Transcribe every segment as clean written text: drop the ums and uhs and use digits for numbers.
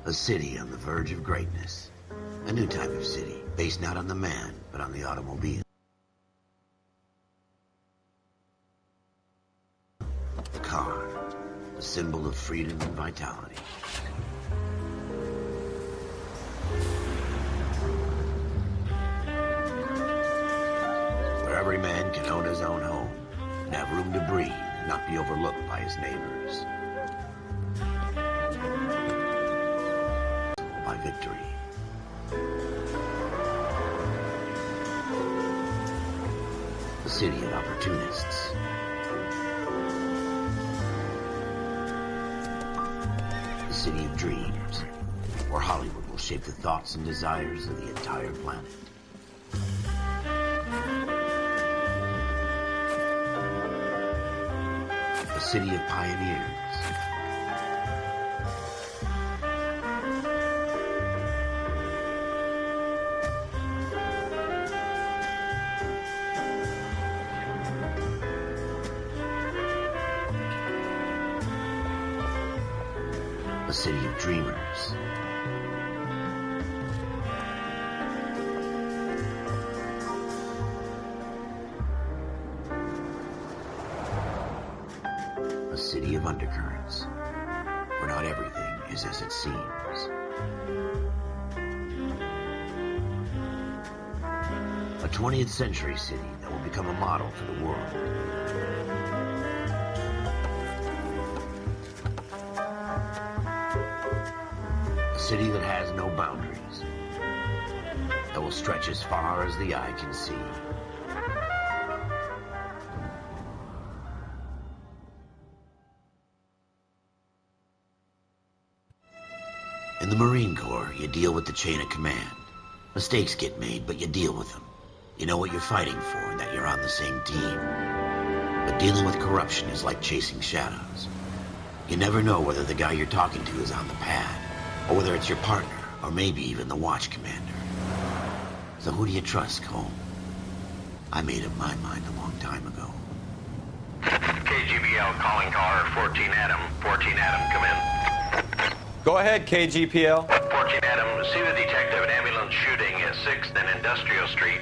A city on the verge of greatness. A new type of city, based not on the man, but on the automobile. The car, the symbol of freedom and vitality. Where every man can own his own home, and have room to breathe, and not be overlooked by his neighbors. By victory. The city of opportunists. The city of dreams, where Hollywood will shape the thoughts and desires of the entire planet. The city of pioneers. A city of dreamers. A city of undercurrents, where not everything is as it seems. A 20th century city that will become a model for the world. A city that has no boundaries, that will stretch as far as the eye can see. In the Marine Corps, you deal with the chain of command. Mistakes get made, but you deal with them. You know what you're fighting for and that you're on the same team. But dealing with corruption is like chasing shadows. You never know whether the guy you're talking to is on the pad, or whether it's your partner, or maybe even the watch commander. So who do you trust, Cole? I made up my mind a long time ago. KGBL calling caller 14 Adam. 14 Adam, come in. Go ahead, KGPL. 14 Adam, see the detective at ambulance shooting at 6th and Industrial Street.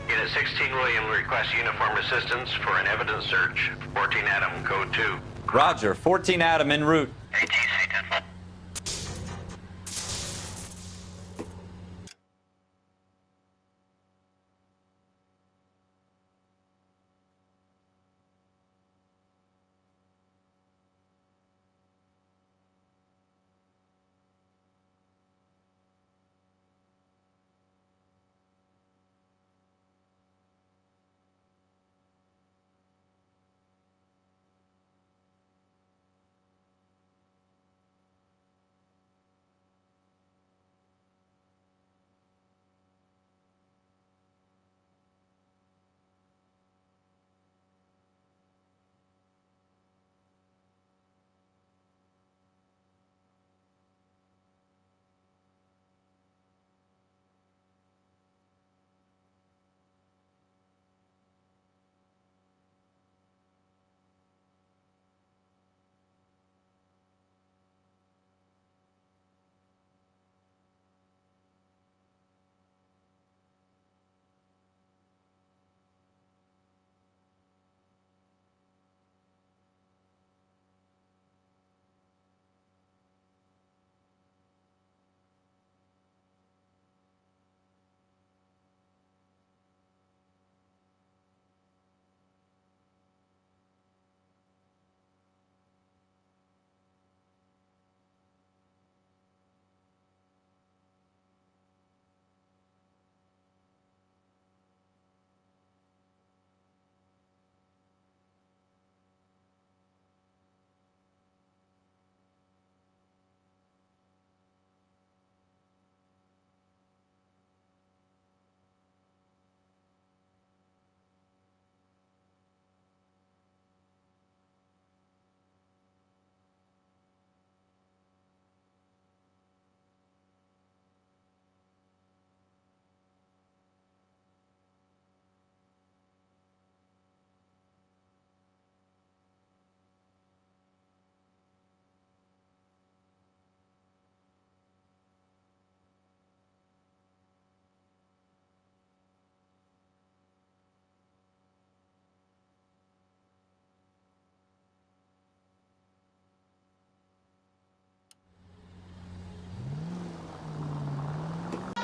Unit 16 William requests uniform assistance for an evidence search. 14 Adam, code 2. Roger, 14 Adam en route. ATC 10.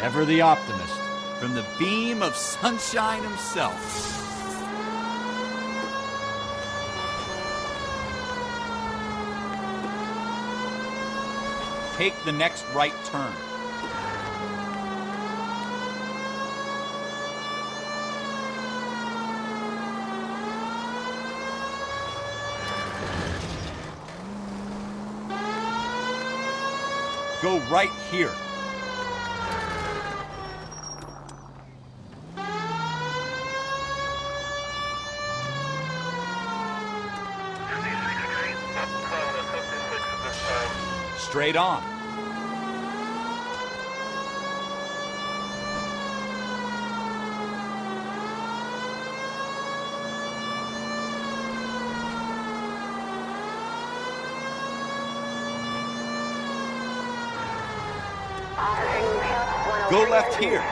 Ever the optimist, from the beam of sunshine himself. Take the next right turn. Go right here. Straight on. Go left here.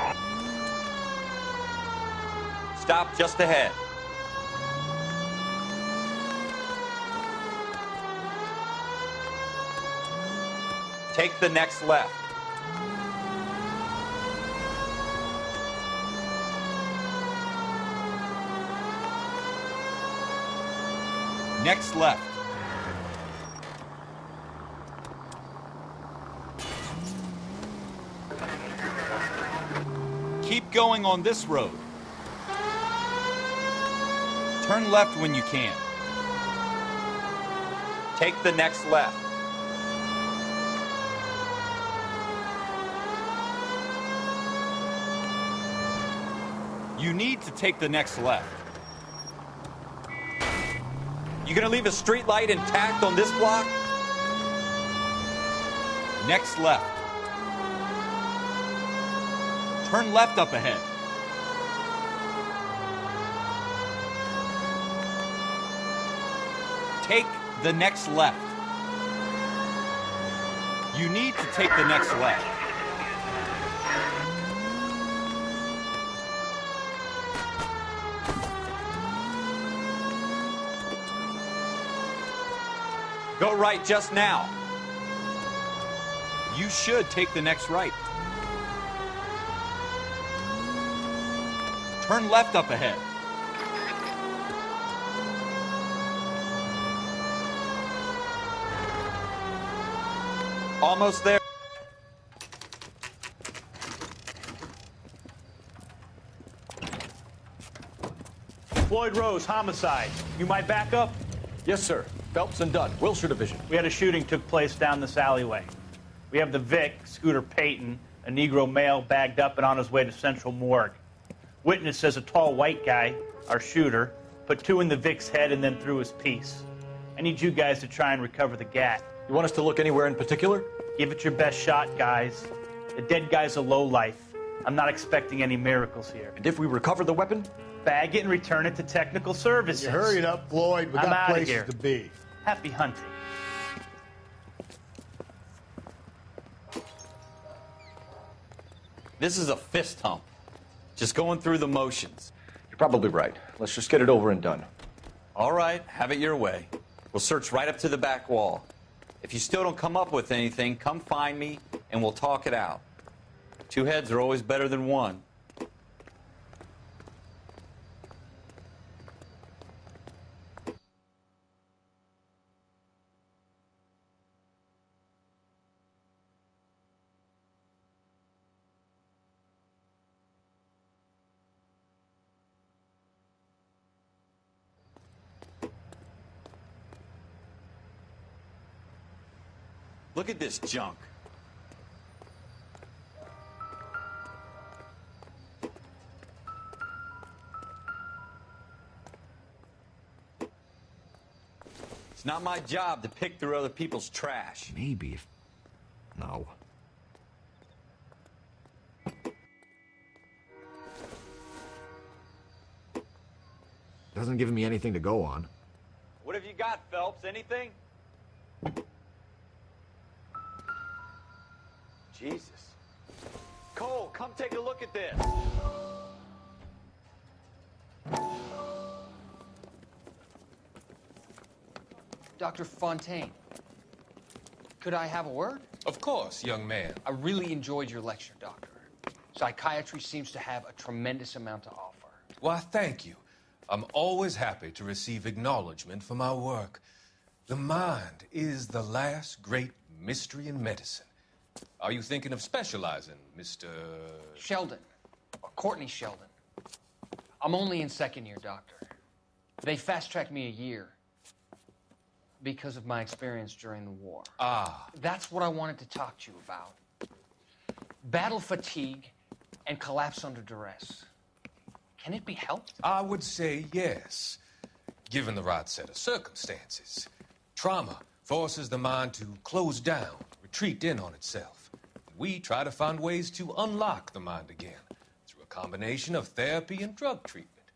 Stop just ahead. Take the next left. Next left. Keep going on this road. Turn left when you can. Take the next left. You need to take the next left. You gonna leave a street light intact on this block? Next left. Turn left up ahead. Take the next left. You need to take the next left. Go right just now. You should take the next right. Turn left up ahead. Almost there. Floyd Rose, homicide. You might back up? Yes, sir. Phelps and Dunn, Wilshire Division. We had a shooting took place down this alleyway. We have the Vic, Scooter Payton, a Negro male bagged up and on his way to Central Morgue. Witness says a tall white guy, our shooter, put two in the Vic's head and then threw his piece. I need you guys to try and recover the gat. You want us to look anywhere in particular? Give it your best shot, guys. The dead guy's a lowlife. I'm not expecting any miracles here. And if we recover the weapon? Bag it and return it to technical services. You hurry it up, Floyd. We I'm got outta places here. to be. Happy hunting. This is a fist hump. Just going through the motions. You're probably right. Let's just get it over and done. All right, have it your way. We'll search right up to the back wall. If you still don't come up with anything, come find me and we'll talk it out. Two heads are always better than one. Look at this junk. It's not my job to pick through other people's trash. Maybe if... No. Doesn't give me anything to go on. What have you got, Phelps? Anything? Jesus. Cole, come take a look at this. Dr. Fontaine, could I have a word? Of course, young man. I really enjoyed your lecture, Doctor. Psychiatry seems to have a tremendous amount to offer. Why, thank you. I'm always happy to receive acknowledgement for my work. The mind is the last great mystery in medicine. Are you thinking of specializing, Mr. Sheldon, or Courtney Sheldon. I'm only in second year, Doctor. They fast-tracked me a year because of my experience during the war. Ah. That's what I wanted to talk to you about. Battle fatigue and collapse under duress. Can it be helped? I would say yes, given the right set of circumstances. Trauma forces the mind to close down, retreat in on itself. We try to find ways to unlock the mind again through a combination of therapy and drug treatment.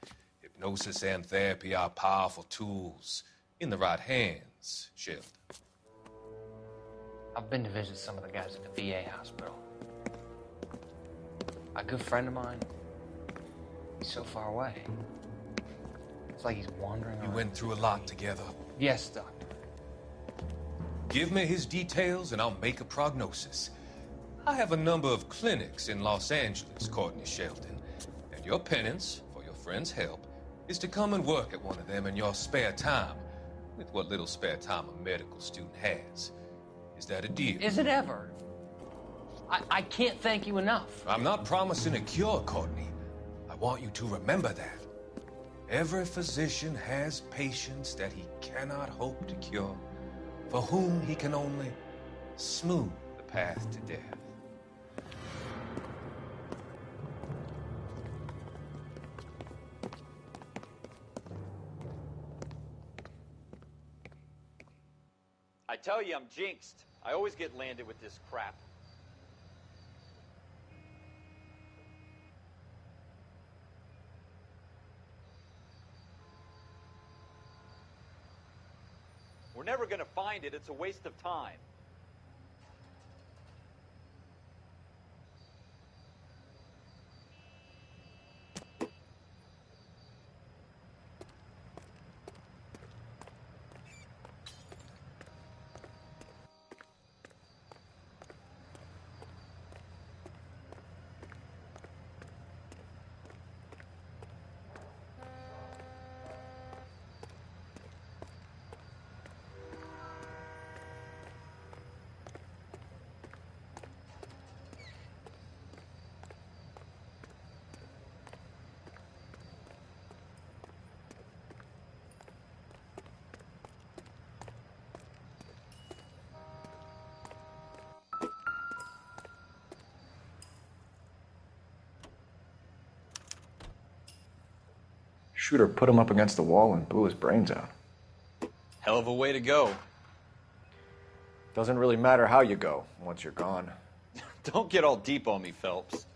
Hypnosis and therapy are powerful tools in the right hands, Sheldon. I've been to visit some of the guys at the VA hospital. A good friend of mine, he's so far away. It's like he's wandering You around. went through a lot together. Yes, Doctor. Give me his details and I'll make a prognosis. I have a number of clinics in Los Angeles, Courtney Sheldon, and your penance for your friend's help is to come and work at one of them in your spare time, with what little spare time a medical student has. Is that a deal? Is it ever? I can't thank you enough. I'm not promising a cure, Courtney. I want you to remember that. Every physician has patients that he cannot hope to cure, for whom he can only smooth the path to death. I tell you, I'm jinxed. I always get landed with this crap. We're never going to find it. It's a waste of time. Shooter put him up against the wall and blew his brains out. Hell of a way to go. Doesn't really matter how you go once you're gone. Don't get all deep on me, Phelps.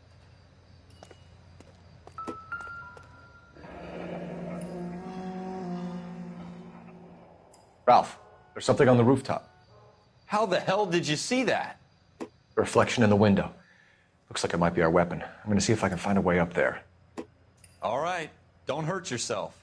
Ralph, there's something on the rooftop. How the hell did you see that? A reflection in the window. Looks like it might be our weapon. I'm gonna see if I can find a way up there. All right. Don't hurt yourself.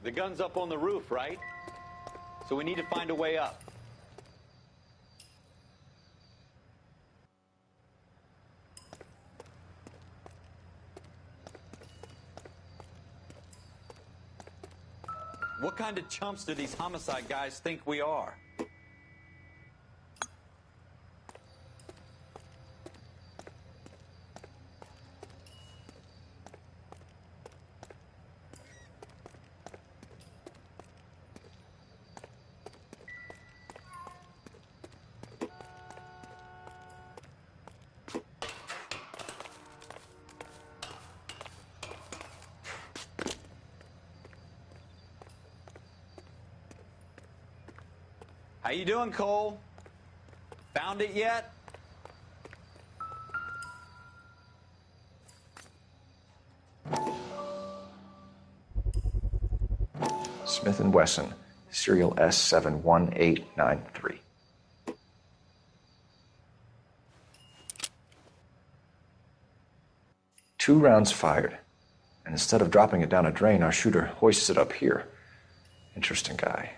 The gun's up on the roof, right? So we need to find a way up. What kind of chumps do these homicide guys think we are? How you doing, Cole? Found it yet? Smith & Wesson, serial S71893. 2 rounds fired. And instead of dropping it down a drain, our shooter hoists it up here. Interesting guy.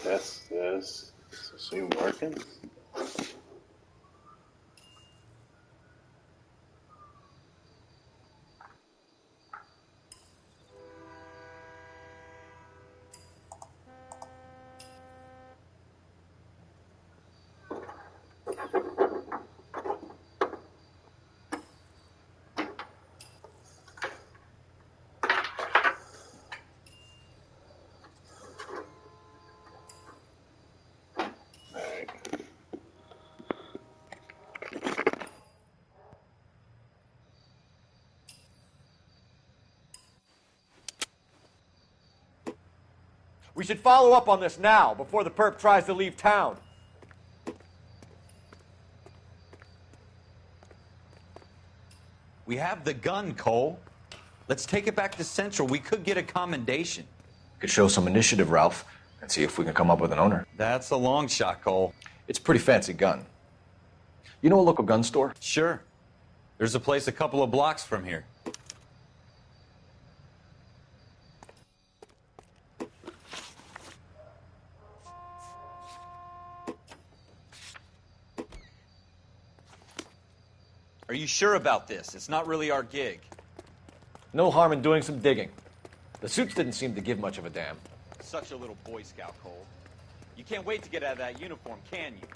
Test this. Does this seem working? We should follow up on this now, before the perp tries to leave town. We have the gun, Cole. Let's take it back to Central. We could get a commendation. Could show some initiative, Ralph, and see if we can come up with an owner. That's a long shot, Cole. It's a pretty fancy gun. You know a local gun store? Sure. There's a place a couple of blocks from here. Are you sure about this? It's not really our gig. No harm in doing some digging. The suits didn't seem to give much of a damn. Such a little Boy Scout, Cole. You can't wait to get out of that uniform, can you?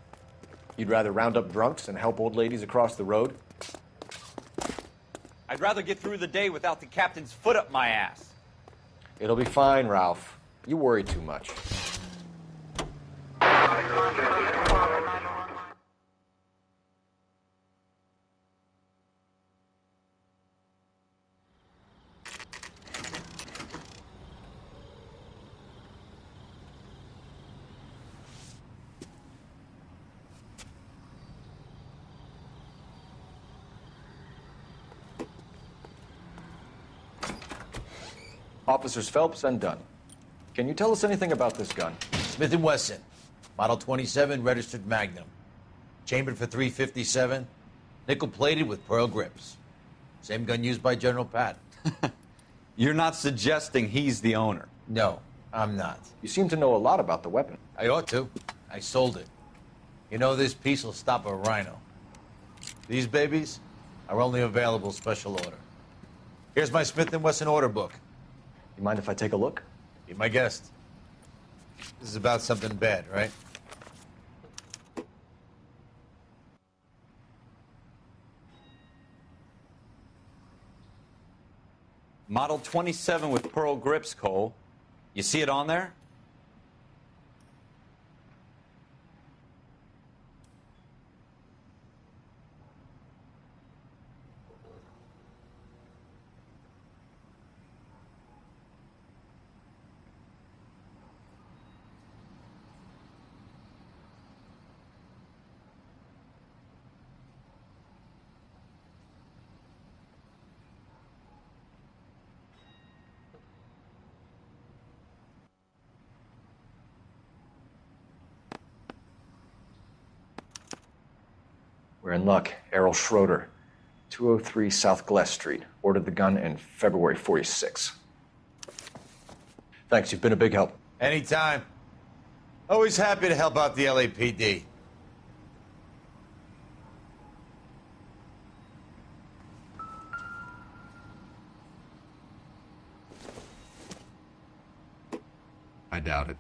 You'd rather round up drunks and help old ladies across the road? I'd rather get through the day without the captain's foot up my ass. It'll be fine, Ralph. You worry too much. Officers Phelps and Dunn. Can you tell us anything about this gun? Smith & Wesson, Model 27, registered Magnum. Chambered for .357, nickel-plated with pearl grips. Same gun used by General Patton. You're not suggesting he's the owner? No, I'm not. You seem to know a lot about the weapon. I ought to. I sold it. You know, this piece will stop a rhino. These babies are only available special order. Here's my Smith & Wesson order book. You mind if I take a look? Be my guest. This is about something bad, right? Model 27 with pearl grips, Cole. You see it on there? We're in luck. Errol Schroeder, 203 South Glass Street. Ordered the gun in February '46. Thanks, you've been a big help. Anytime. Always happy to help out the LAPD. I doubt it.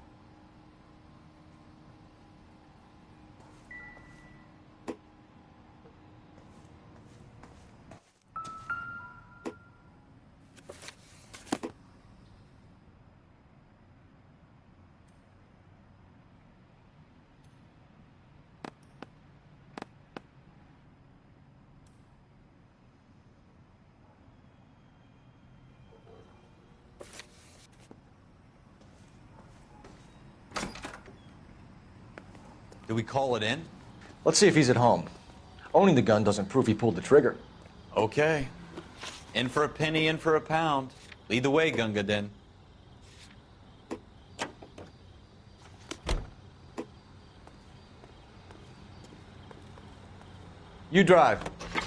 Do we call it in? Let's see if he's at home. Owning the gun doesn't prove he pulled the trigger. Okay. In for a penny, in for a pound. Lead the way, Gunga Din. You drive.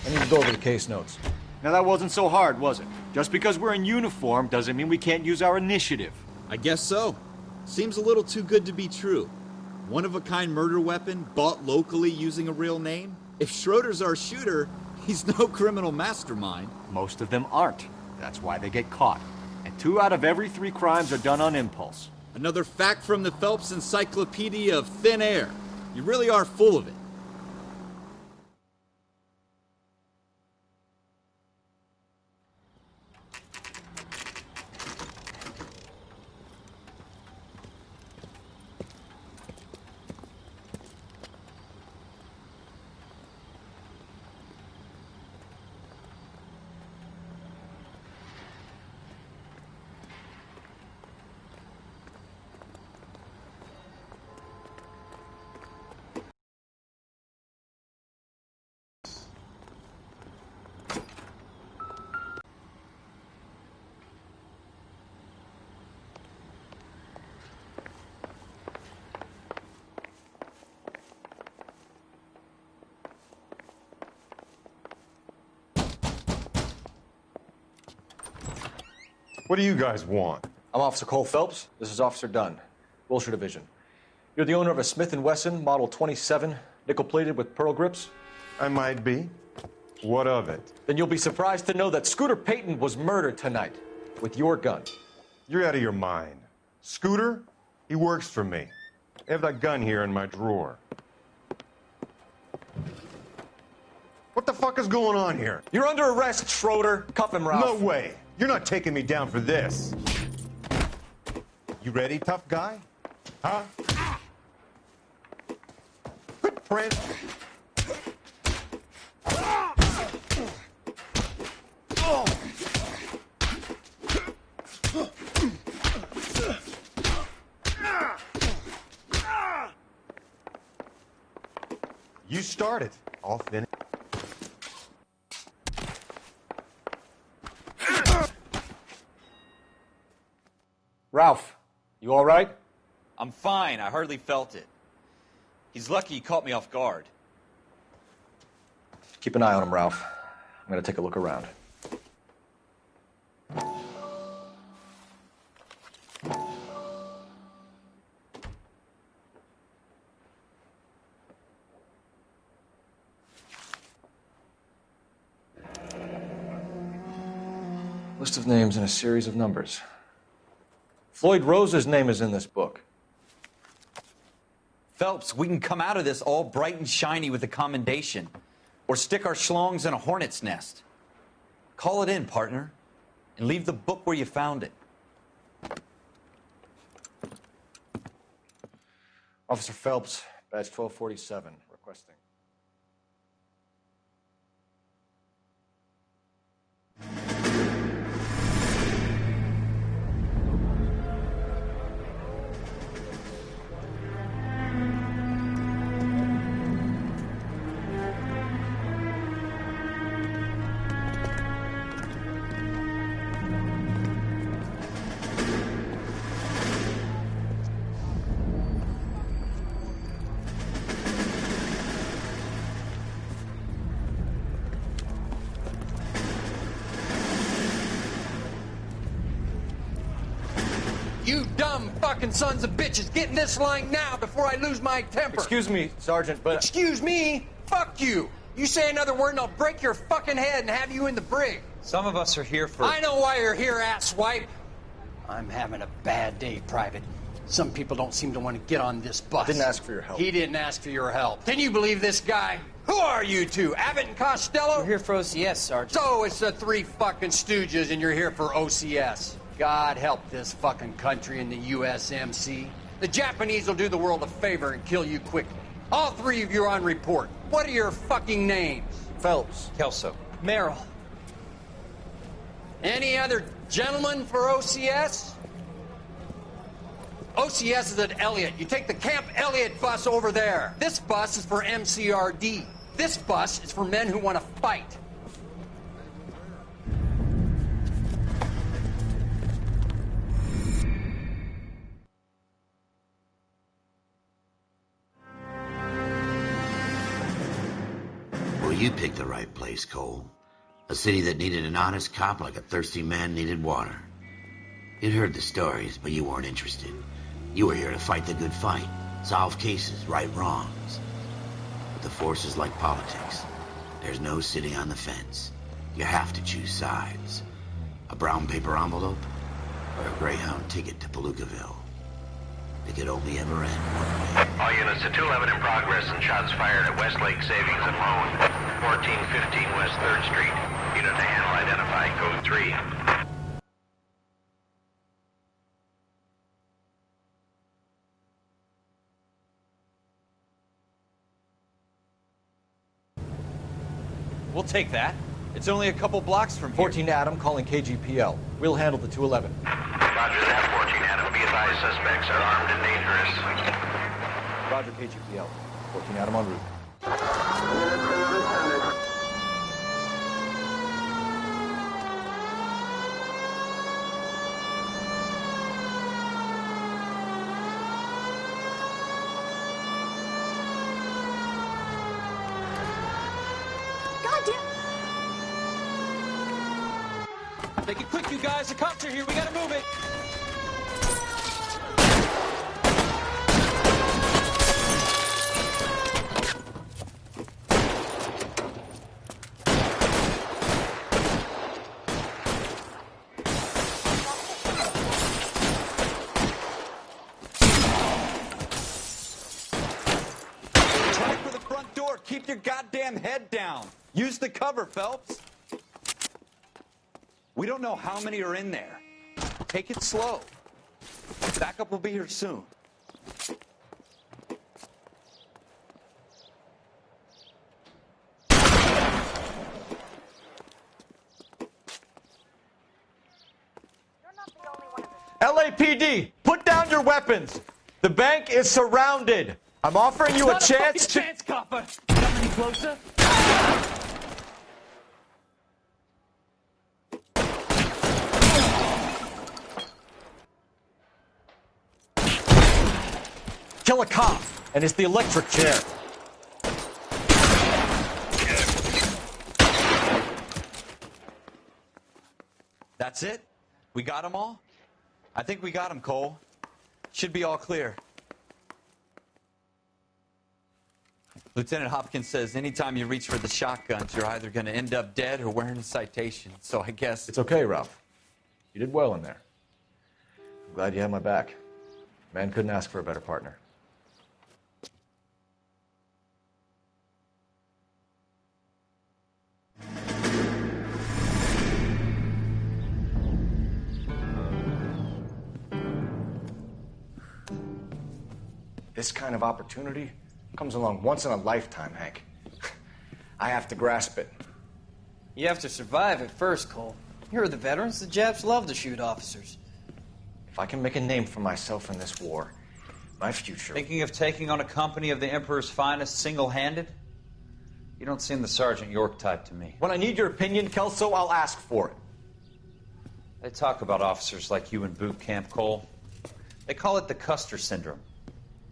I need to go over the case notes. Now that wasn't so hard, was it? Just because we're in uniform doesn't mean we can't use our initiative. I guess so. Seems a little too good to be true. One-of-a-kind murder weapon bought locally using a real name? If Schroeder's our shooter, he's no criminal mastermind. Most of them aren't. That's why they get caught. And 2 out of every 3 crimes are done on impulse. Another fact from the Phelps Encyclopedia of Thin Air. You really are full of it. What do you guys want? I'm Officer Cole Phelps. This is Officer Dunn, Wilshire Division. You're the owner of a Smith & Wesson Model 27, nickel-plated with pearl grips? I might be. What of it? Then you'll be surprised to know that Scooter Payton was murdered tonight with your gun. You're out of your mind. Scooter? He works for me. I have that gun here in my drawer. What the fuck is going on here? You're under arrest, Schroeder. Cuff him, Ralph. No way. You're not taking me down for this. You ready, tough guy? Huh? Footprint. You started. I'll finish. Ralph, you all right? I'm fine. I hardly felt it. He's lucky he caught me off guard. Keep an eye on him, Ralph. I'm going to take a look around. List of names and a series of numbers. Floyd Rose's name is in this book. Phelps, we can come out of this all bright and shiny with a commendation. Or stick our schlongs in a hornet's nest. Call it in, partner. And leave the book where you found it. Officer Phelps, badge 1247, requesting. You dumb fucking sons of bitches, get in this line now before I lose my temper. Excuse me, Sergeant, but... Excuse me? Fuck you. You say another word and I'll break your fucking head and have you in the brig. Some of us are here for... I know why you're here, asswipe. I'm having a bad day, Private. Some people don't seem to want to get on this bus. I didn't ask for your help. He didn't ask for your help. Can you believe this guy? Who are you two? Abbott and Costello? We're here for OCS, Sergeant. So it's the 3 fucking stooges and you're here for OCS. God help this fucking country and the USMC. The Japanese will do the world a favor and kill you quickly. All 3 of you are on report. What are your fucking names? Phelps. Kelso. Merrill. Any other gentlemen for OCS? OCS is at Elliott. You take the Camp Elliott bus over there. This bus is for MCRD. This bus is for men who want to fight. Well, you picked the right place, Cole. A city that needed an honest cop like a thirsty man needed water. You'd heard the stories, but you weren't interested. You were here to fight the good fight, solve cases, right wrongs. But the force is like politics. There's no sitting on the fence. You have to choose sides. A brown paper envelope or a Greyhound ticket to Palookaville. It could only ever end one way. All units to 211 in progress and shots fired at Westlake Savings and Loan, 1415 West 3rd Street. Unit to handle identified, code 3. We'll take that. It's only a couple blocks from here. 14 Adam calling KGPL. We'll handle the 211. Roger that, 14 Adam. Be advised, suspects are armed and dangerous. Roger, KGPL. 14 Adam en route. Make it quick, you guys. The cops are here. We gotta move it. Try for the front door. Keep your goddamn head down. Use the cover, Phelps. We don't know how many are in there. Take it slow. Backup will be here soon. LAPD, put down your weapons. The bank is surrounded. I'm offering you a chance to... chance, copper. Come any closer? Kill a cop, and it's the electric chair. That's it? We got them all? I think we got them, Cole. Should be all clear. Lieutenant Hopkins says anytime you reach for the shotguns, you're either going to end up dead or wearing a citation. So I guess... It's okay, Ralph. You did well in there. I'm glad you had my back. Man couldn't ask for a better partner. This kind of opportunity comes along once in a lifetime, Hank. I have to grasp it. You have to survive it first, Cole. Here are the veterans. The Japs love to shoot officers. If I can make a name for myself in this war, my future... Thinking of taking on a company of the Emperor's finest single-handed? You don't seem the Sergeant York type to me. When I need your opinion, Kelso, I'll ask for it. They talk about officers like you in boot camp, Cole. They call it the Custer syndrome.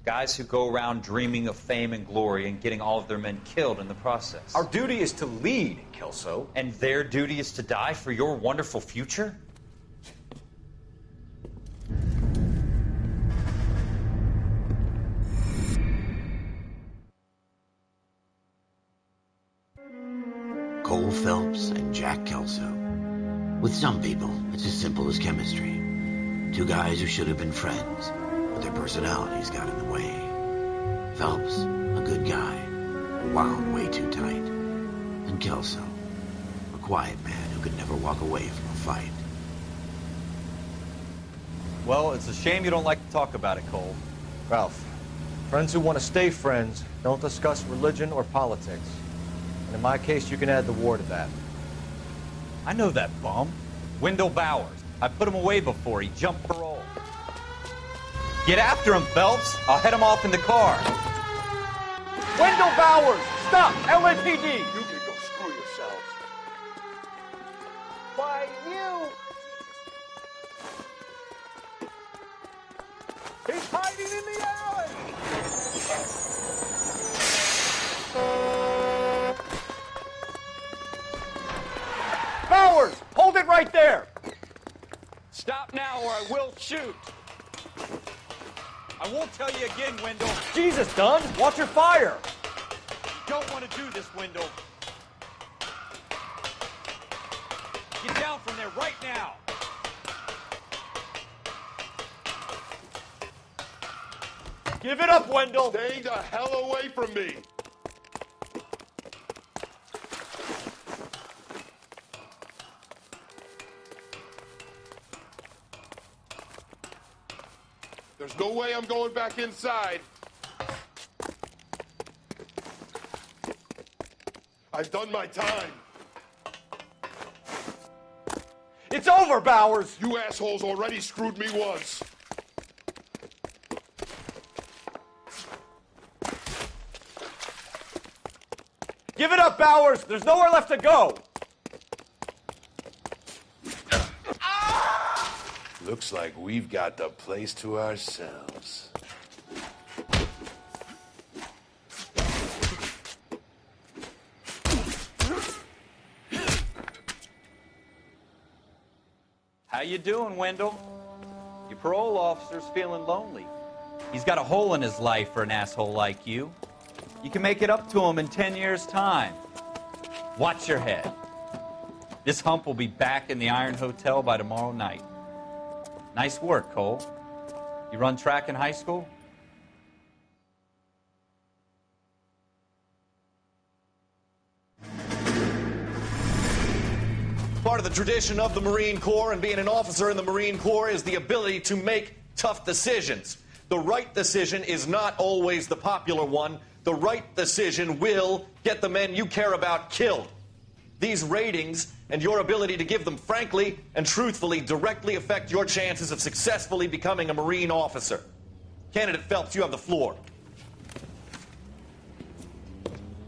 Guys who go around dreaming of fame and glory and getting all of their men killed in the process. Our duty is to lead, Kelso. And their duty is to die for your wonderful future? Cole Phelps and Jack Kelso. With some people, it's as simple as chemistry. Two guys who should have been friends, but their personalities got in the way. Phelps, a good guy, wound way too tight. And Kelso, a quiet man who could never walk away from a fight. Well, it's a shame you don't like to talk about it, Cole. Ralph, friends who want to stay friends don't discuss religion or politics. And in my case, you can add the war to that. I know that bum. Wendell Bowers. I put him away before he jumped parole. Get after him, Phelps. I'll head him off in the car. Wendell Bowers! Stop! LAPD! You can go screw yourselves. Why, you... He's hiding in the alley! Bowers! Hold it right there! Stop now or I will shoot. I won't tell you again, Wendell. Jesus, Dunn! Watch your fire! Don't want to do this, Wendell. Get down from there right now. Give it up, Wendell! Stay the hell away from me! There's no way I'm going back inside. I've done my time. It's over, Bowers! You assholes already screwed me once. Give it up, Bowers! There's nowhere left to go! Looks like we've got the place to ourselves. How you doing, Wendell? Your parole officer's feeling lonely. He's got a hole in his life for an asshole like you. You can make it up to him in 10 years' time. Watch your head. This hump will be back in the Iron Hotel by tomorrow night. Nice work, Cole. You run track in high school? Part of the tradition of the Marine Corps and being an officer in the Marine Corps is the ability to make tough decisions. The right decision is not always the popular one. The right decision will get the men you care about killed. These ratings and your ability to give them frankly and truthfully directly affect your chances of successfully becoming a Marine officer. Candidate Phelps, you have the floor.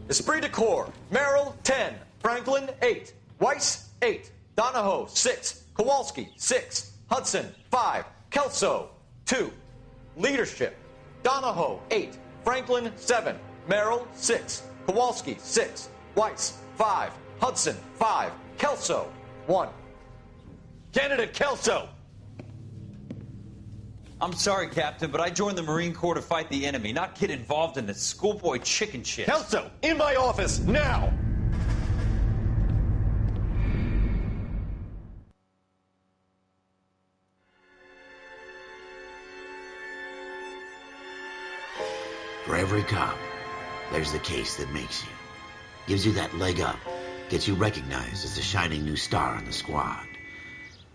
Esprit de Corps, Merrill, 10. Franklin, 8. Weiss, 8. Donahoe, 6. Kowalski, 6. Hudson, 5. Kelso, 2. Leadership, Donahoe, 8. Franklin, 7. Merrill, 6. Kowalski, 6. Weiss, 5. Hudson, 5. Kelso, 1. Candidate Kelso. I'm sorry, Captain, but I joined the Marine Corps to fight the enemy, not get involved in this schoolboy chicken shit. Kelso, in my office, now! For every cop, there's the case that makes you. Gives you that leg up. Gets you recognized as the shining new star on the squad.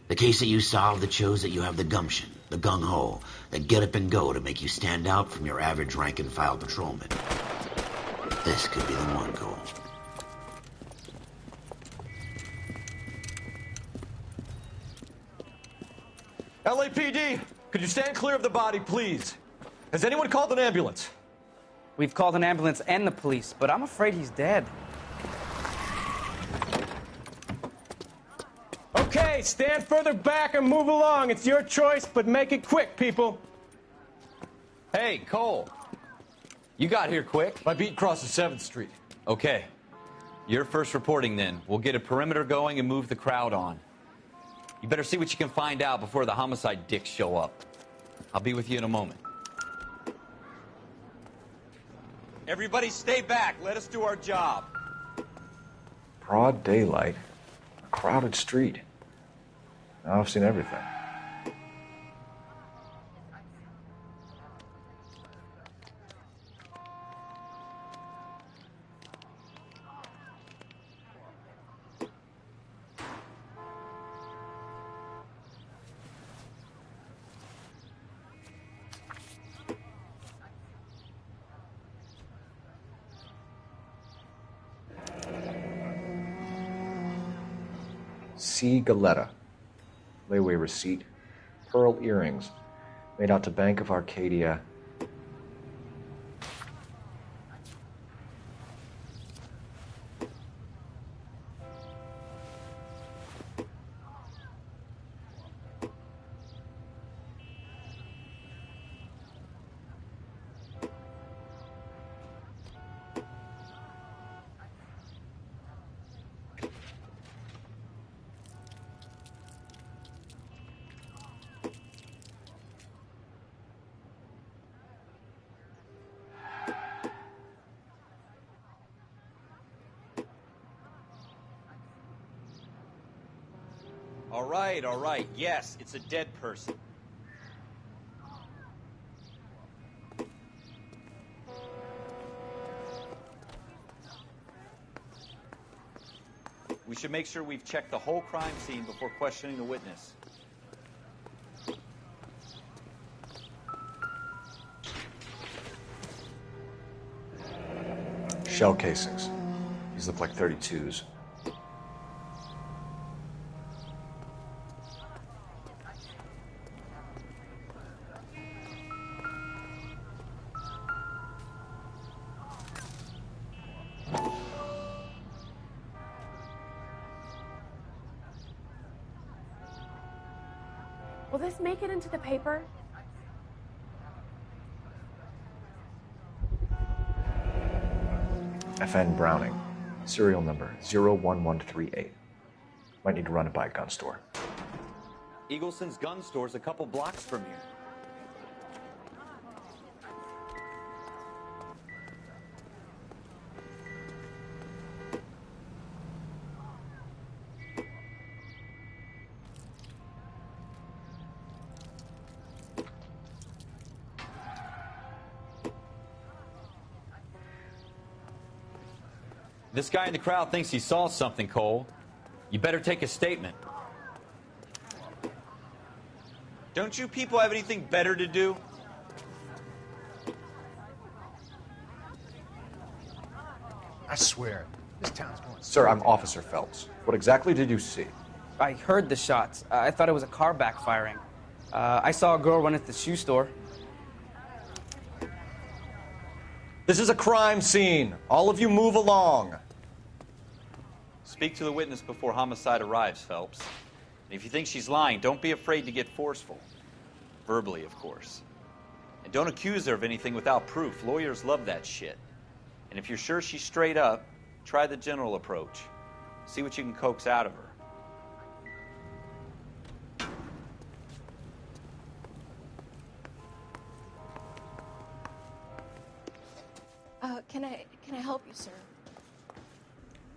The case that you solve that shows that you have the gumption, the gung-ho, the get up and go to make you stand out from your average rank-and-file patrolman. This could be the one, Cole. LAPD, could you stand clear of the body, please? Has anyone called an ambulance? We've called an ambulance and the police, but I'm afraid he's dead. Okay, stand further back and move along. It's your choice, but make it quick, people. Hey, Cole. You got here quick. My beat crosses 7th Street. Okay. You're first reporting then. We'll get a perimeter going and move the crowd on. You better see what you can find out before the homicide dicks show up. I'll be with you in a moment. Everybody stay back. Let us do our job. Broad daylight, a crowded street. Now I've seen everything. C. Galetta. Layaway receipt. Pearl earrings. Made out to Bank of Arcadia. All right. Yes, it's a dead person. We should make sure we've checked the whole crime scene before questioning the witness. Shell casings. These look like 32s. Will this make it into the paper? FN Browning. Serial number 01138. Might need to run it by a gun store. Eagleson's gun store's a couple blocks from here. This guy in the crowd thinks he saw something, Cole. You better take a statement. Don't you people have anything better to do? I swear, this town's going... Sir, I'm Officer Phelps. What exactly did you see? I heard the shots. I thought it was a car backfiring. I saw a girl run at the shoe store. This is a crime scene. All of you move along. Speak to the witness before homicide arrives, Phelps. And if you think she's lying, don't be afraid to get forceful. Verbally, of course. And don't accuse her of anything without proof. Lawyers love that shit. And if you're sure she's straight up, try the general approach. See what you can coax out of her. Can I help you, sir?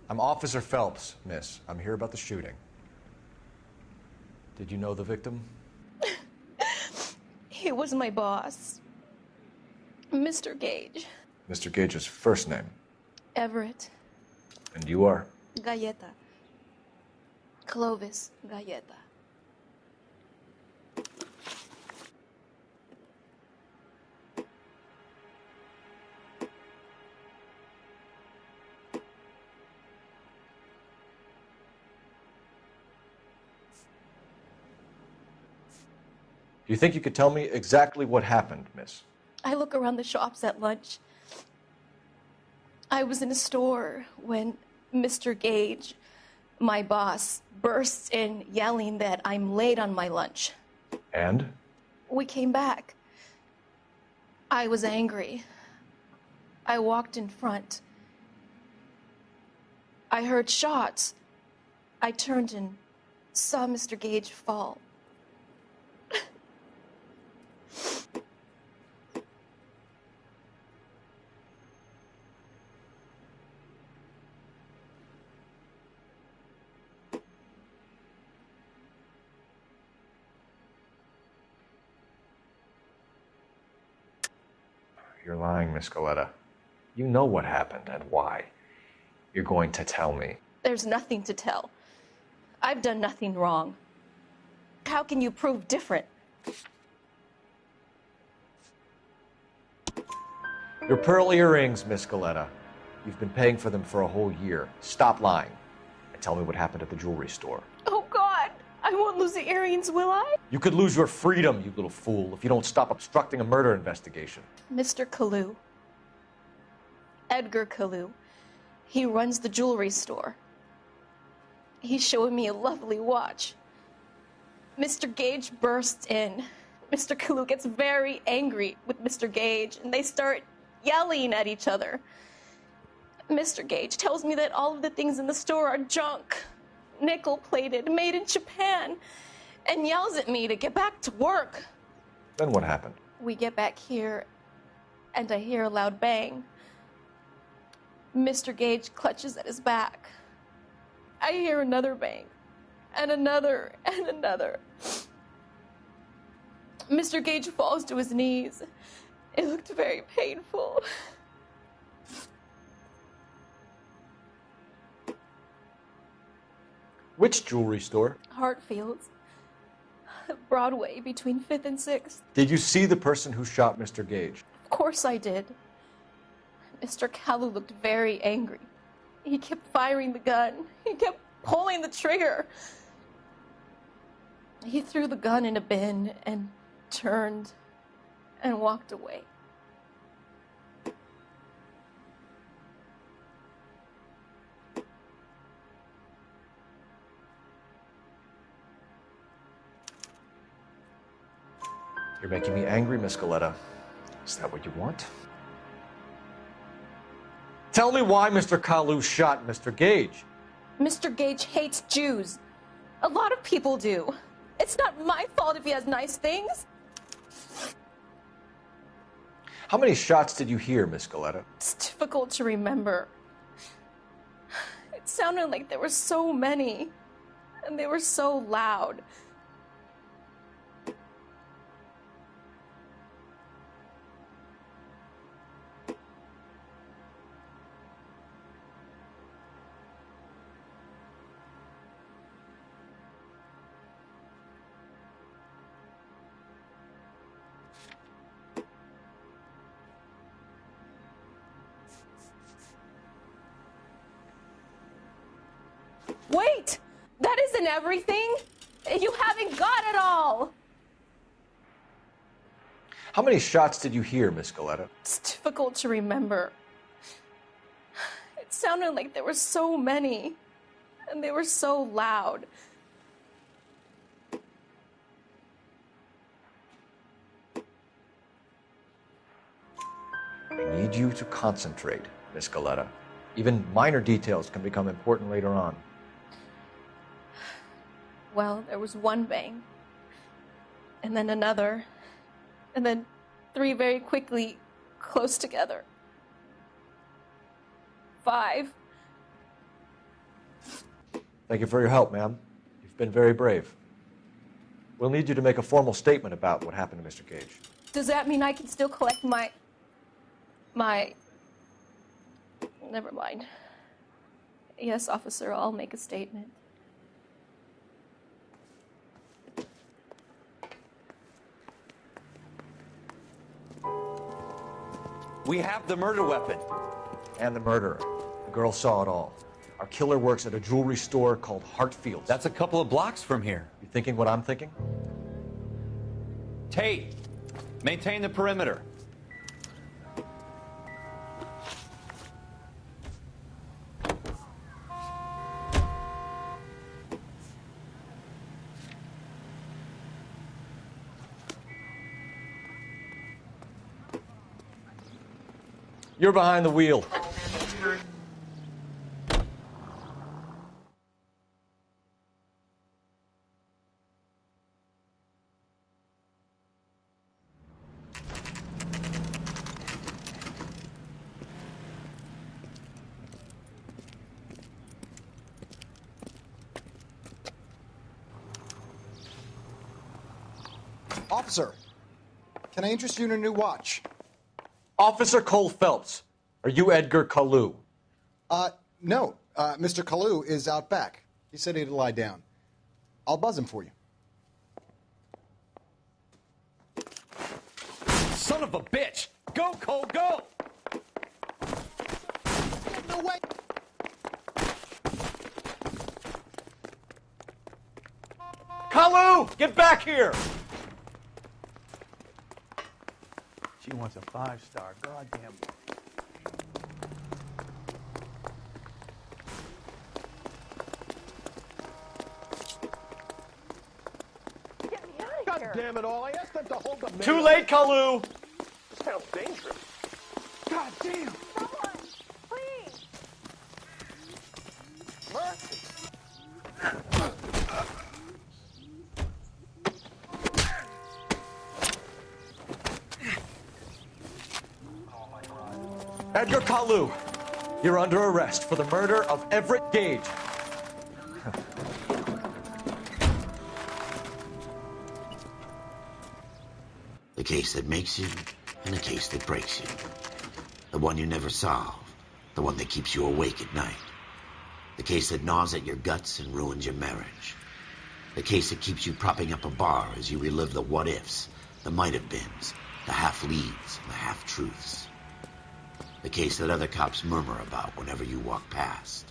I'm Officer Phelps, miss. I'm here about the shooting. Did you know the victim? He was my boss, Mr. Gage. Mr. Gage's first name. Everett. And you are? Galleta. Clovis Galleta. Do you think you could tell me exactly what happened, miss? I look around the shops at lunch. I was in a store when Mr. Gage, my boss, bursts in yelling that I'm late on my lunch. And? We came back. I was angry. I walked in front. I heard shots. I turned and saw Mr. Gage fall. You're lying, Miss Galleta. You know what happened and why. You're going to tell me. There's nothing to tell. I've done nothing wrong. How can you prove different? Your pearl earrings, Miss Galleta. You've been paying for them for a whole year. Stop lying and tell me what happened at the jewelry store. Oh, God! I won't lose the earrings, will I? You could lose your freedom, you little fool, if you don't stop obstructing a murder investigation. Mr. Kalu. Edgar Kalu. He runs the jewelry store. He's showing me a lovely watch. Mr. Gage bursts in. Mr. Kalu gets very angry with Mr. Gage, and they start yelling at each other. Mr. Gage tells me that all of the things in the store are junk, nickel-plated, made in Japan, and yells at me to get back to work. Then what happened? We get back here, and I hear a loud bang. Mr. Gage clutches at his back. I hear another bang, and another, and another. Mr. Gage falls to his knees. It looked very painful. Which jewelry store? Hartfield's. Broadway, between 5th and 6th. Did you see the person who shot Mr. Gage? Of course I did. Mr. Kalu looked very angry. He kept firing the gun. He kept pulling the trigger. He threw the gun in a bin and turned and walked away. You're making me angry, Miss Galetta. Is that what you want? Tell me why Mr. Kalu shot Mr. Gage. Mr. Gage hates Jews. A lot of people do. It's not my fault if he has nice things. How many shots did you hear, Miss Galetta? It's difficult to remember. It sounded like there were so many, and they were so loud. Wait! That isn't everything! You haven't got it all! How many shots did you hear, Miss Galetta? It's difficult to remember. It sounded like there were so many, and they were so loud. I need you to concentrate, Miss Galetta. Even minor details can become important later on. Well, there was one bang, and then another, and then 3 very quickly, close together. 5. Thank you for your help, ma'am. You've been very brave. We'll need you to make a formal statement about what happened to Mr. Gage. Does that mean I can still collect my... Never mind. Yes, officer, I'll make a statement. We have the murder weapon. And the murderer. The girl saw it all. Our killer works at a jewelry store called Hartfield's. That's a couple of blocks from here. You thinking what I'm thinking? Tate, maintain the perimeter. You're behind the wheel. Officer, can I interest you in a new watch? Officer Cole Phelps, are you Edgar Kalu? No. Mr. Kalu is out back. He said he'd lie down. I'll buzz him for you. Son of a bitch! Go, Cole, go! No way! Kalu! Get back here! She wants a 5-star. Goddamn. God damn it all. I asked them to hold the Too late, Kalu! This sounds dangerous. God damn. Someone, please. Mercy. Edgar Kalu, you're under arrest for the murder of Everett Gage. The case that makes you and the case that breaks you. The one you never solve. The one that keeps you awake at night. The case that gnaws at your guts and ruins your marriage. The case that keeps you propping up a bar as you relive the what-ifs, the might-have-beens, the half-leads, and the half-truths. The case that other cops murmur about whenever you walk past.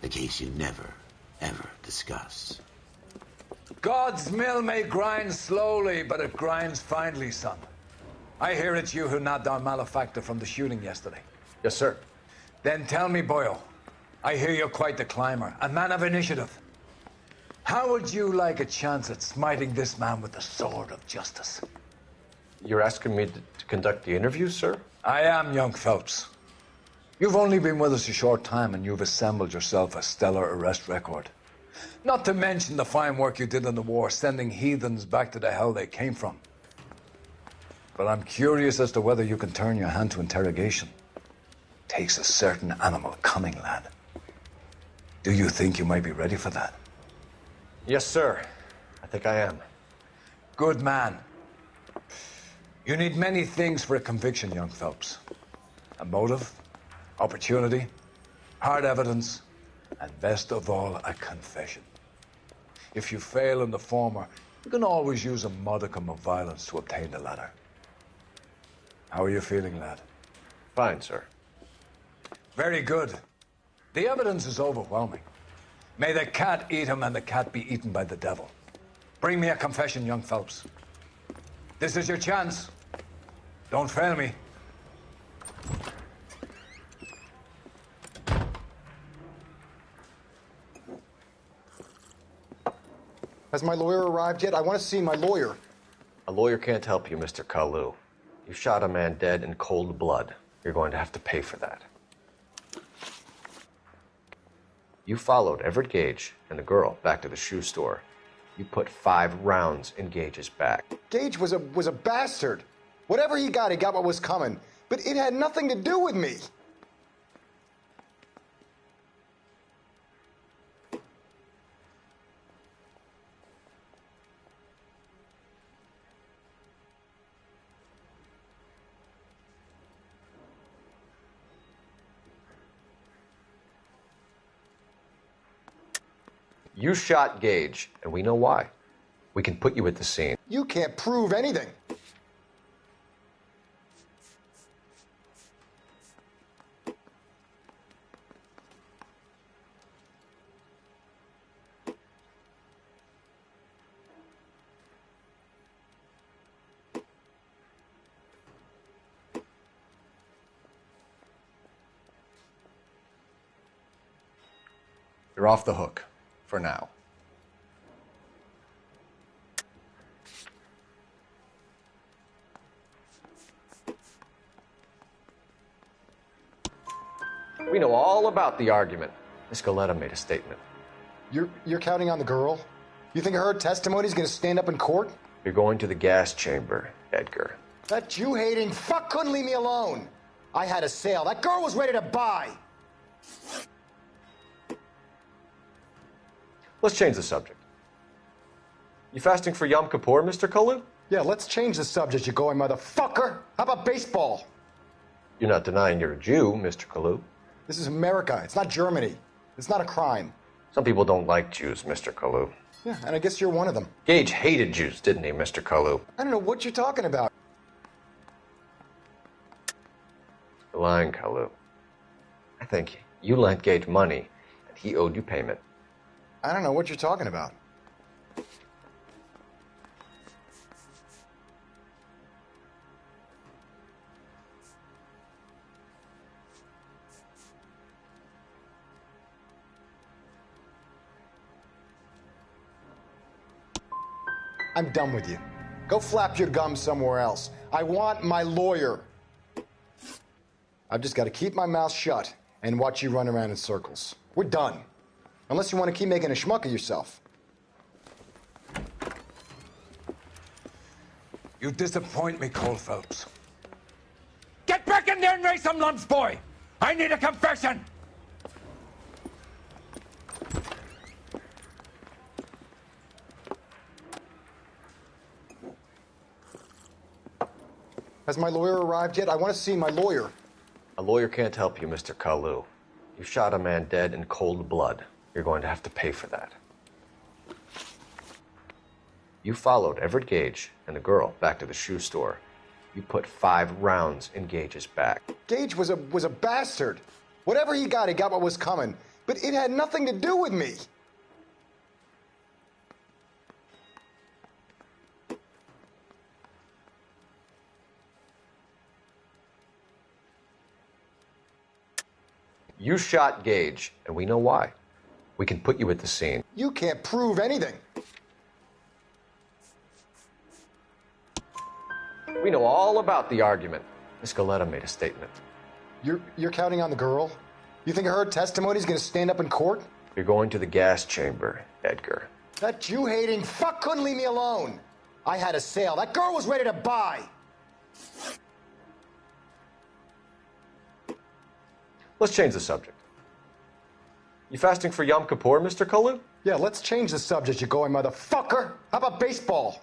The case you never, ever discuss. God's mill may grind slowly, but it grinds finely, son. I hear it's you who nabbed our malefactor from the shooting yesterday. Yes, sir. Then tell me, Boyle, I hear you're quite the climber, a man of initiative. How would you like a chance at smiting this man with the sword of justice? You're asking me to conduct the interview, sir? I am, young Phelps. You've only been with us a short time, and you've assembled yourself a stellar arrest record. Not to mention the fine work you did in the war, sending heathens back to the hell they came from. But I'm curious as to whether you can turn your hand to interrogation. Takes a certain animal cunning, lad. Do you think you might be ready for that? Yes, sir. I think I am. Good man. You need many things for a conviction, young Phelps. A motive, opportunity, hard evidence, and best of all, a confession. If you fail in the former, you can always use a modicum of violence to obtain the latter. How are you feeling, lad? Fine, sir. Very good. The evidence is overwhelming. May the cat eat him and the cat be eaten by the devil. Bring me a confession, young Phelps. This is your chance. Don't fail me. Has my lawyer arrived yet? I want to see my lawyer. A lawyer can't help you, Mr. Kalu. You shot a man dead in cold blood. You're going to have to pay for that. You followed Everett Gage and the girl back to the shoe store. You put 5 rounds in Gage's back. Gage was a bastard. Whatever he got what was coming. But it had nothing to do with me. You shot Gage, and we know why. We can put you at the scene. You can't prove anything. You're off the hook. For now. We know all about the argument. Miss Galetta made a statement. You're counting on the girl? You think her testimony is going to stand up in court? You're going to the gas chamber, Edgar. That Jew-hating fuck couldn't leave me alone. I had a sale. That girl was ready to buy. Let's change the subject. You fasting for Yom Kippur, Mr. Kalu? Yeah, let's change the subject, you going motherfucker. How about baseball? You're not denying you're a Jew, Mr. Kalu. This is America. It's not Germany. It's not a crime. Some people don't like Jews, Mr. Kalu. Yeah, and I guess you're one of them. Gage hated Jews, didn't he, Mr. Kalu? I don't know what you're talking about. You're lying, Kalu. I think you lent Gage money, and he owed you payment. I don't know what you're talking about. I'm done with you. Go flap your gums somewhere else. I want my lawyer. I've just got to keep my mouth shut and watch you run around in circles. We're done. Unless you want to keep making a schmuck of yourself. You disappoint me, Cole Phelps. Get back in there and raise some lumps, boy! I need a confession! Has my lawyer arrived yet? I want to see my lawyer. A lawyer can't help you, Mr. Kalu. You shot a man dead in cold blood. You're going to have to pay for that. You followed Everett Gage and the girl back to the shoe store. You put 5 rounds in Gage's back. Gage was a bastard. Whatever he got what was coming. But it had nothing to do with me. You shot Gage, and we know why. We can put you at the scene. You can't prove anything. We know all about the argument. Miss Galetta made a statement. You're counting on the girl? You think her testimony's gonna stand up in court? You're going to the gas chamber, Edgar. That Jew-hating fuck couldn't leave me alone. I had a sale. That girl was ready to buy. Let's change the subject. You fasting for Yom Kippur, Mr. Kalu? Yeah, let's change the subject, you going motherfucker. How about baseball?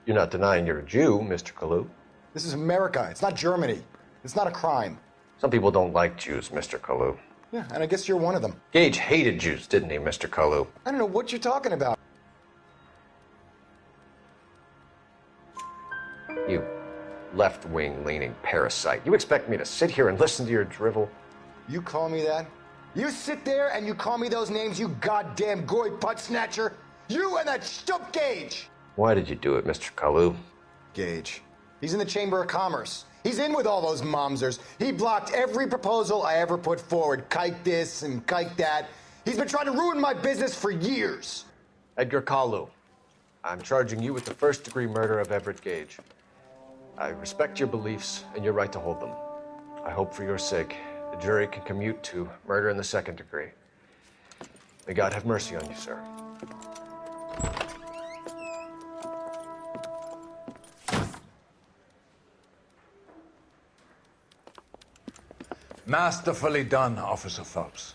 You're not denying you're a Jew, Mr. Kalu. This is America. It's not Germany. It's not a crime. Some people don't like Jews, Mr. Kalu. Yeah, and I guess you're one of them. Gage hated Jews, didn't he, Mr. Kalu? I don't know what you're talking about. You left-wing leaning parasite. You expect me to sit here and listen to your drivel? You call me that? You sit there and you call me those names, you goddamn goy putt snatcher? You and that stup Gage! Why did you do it, Mr. Kalu? Gage. He's in the Chamber of Commerce. He's in with all those momsers. He blocked every proposal I ever put forward. Kike this and kike that. He's been trying to ruin my business for years. Edgar Kalu, I'm charging you with the first-degree murder of Everett Gage. I respect your beliefs and your right to hold them. I hope for your sake the jury can commute to murder in the second degree. May God have mercy on you, sir. Masterfully done, Officer Phelps.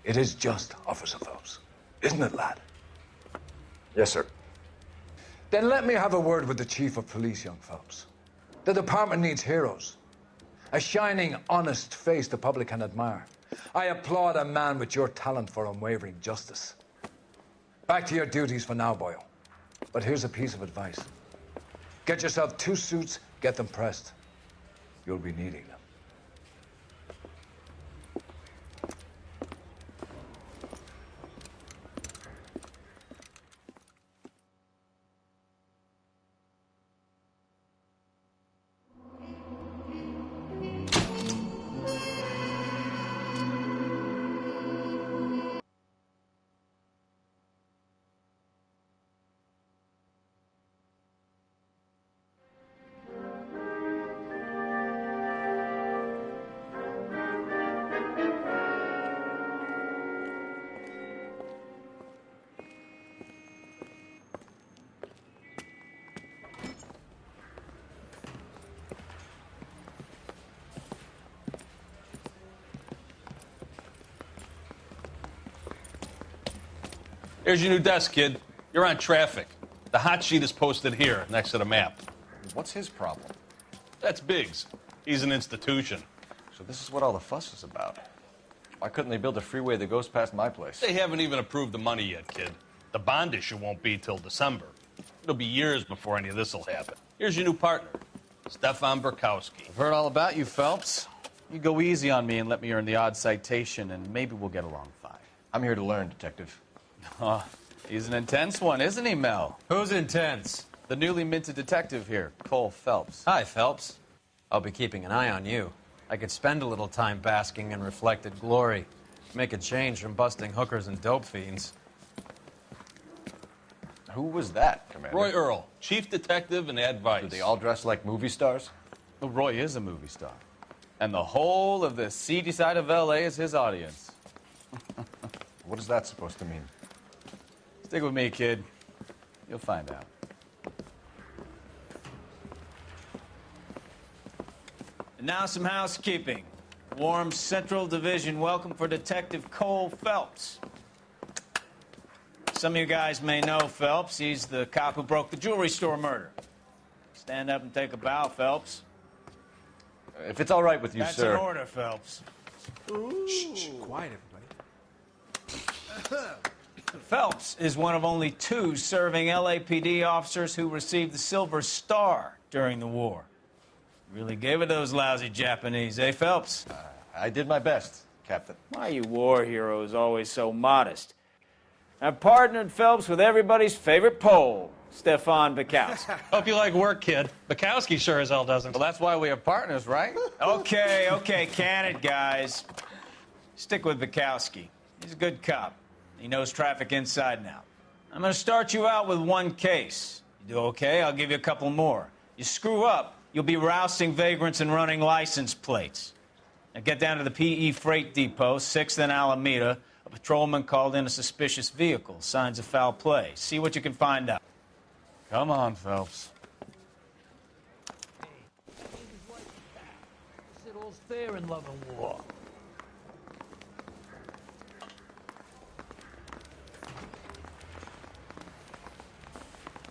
It is just Officer Phelps. Isn't it, lad? Yes, sir. Then let me have a word with the Chief of Police, young Phelps. The department needs heroes. A shining, honest face the public can admire. I applaud a man with your talent for unwavering justice. Back to your duties for now, boyo. But here's a piece of advice. Get yourself 2 suits, get them pressed. You'll be needing them. Here's your new desk, kid. You're on traffic. The hot sheet is posted here, next to the map. What's his problem? That's Biggs. He's an institution. So this is what all the fuss is about. Why couldn't they build a freeway that goes past my place? They haven't even approved the money yet, kid. The bond issue won't be till December. It'll be years before any of this will happen. Here's your new partner, Stefan Burkowski. I've heard all about you, Phelps. You go easy on me and let me earn the odd citation, and maybe we'll get along fine. I'm here to learn, Detective. Oh, he's an intense one, isn't he, Mel? Who's intense? The newly minted detective here, Cole Phelps. Hi, Phelps. I'll be keeping an eye on you. I could spend a little time basking in reflected glory. Make a change from busting hookers and dope fiends. Who was that, Commander? Roy Earl, chief detective and advice. Do they all dress like movie stars? Well, Roy is a movie star. And the whole of the seedy side of L.A. is his audience. What is that supposed to mean? Stick with me, kid. You'll find out. And now some housekeeping. Warm Central Division welcome for Detective Cole Phelps. Some of you guys may know Phelps. He's the cop who broke the jewelry store murder. Stand up and take a bow, Phelps. If it's all right with you, That's sir. That's an order, Phelps. Shh, quiet, everybody. Phelps is one of only 2 serving LAPD officers who received the Silver Star during the war. Really gave it those lousy Japanese, eh, Phelps? I did my best, Captain. Why, you war heroes always so modest. I've partnered Phelps with everybody's favorite Pole, Stefan Bukowski. Hope you like work, kid. Bukowski sure as hell doesn't. Well, that's why we have partners, right? Okay, can it, guys. Stick with Bukowski. He's a good cop. He knows traffic inside and out. I'm going to start you out with 1 case. You do okay, I'll give you a couple more. You screw up, you'll be rousting vagrants and running license plates. Now get down to the PE Freight Depot, 6th and Alameda. A patrolman called in a suspicious vehicle. Signs of foul play. See what you can find out. Come on, Phelps. It all's fair in love and war.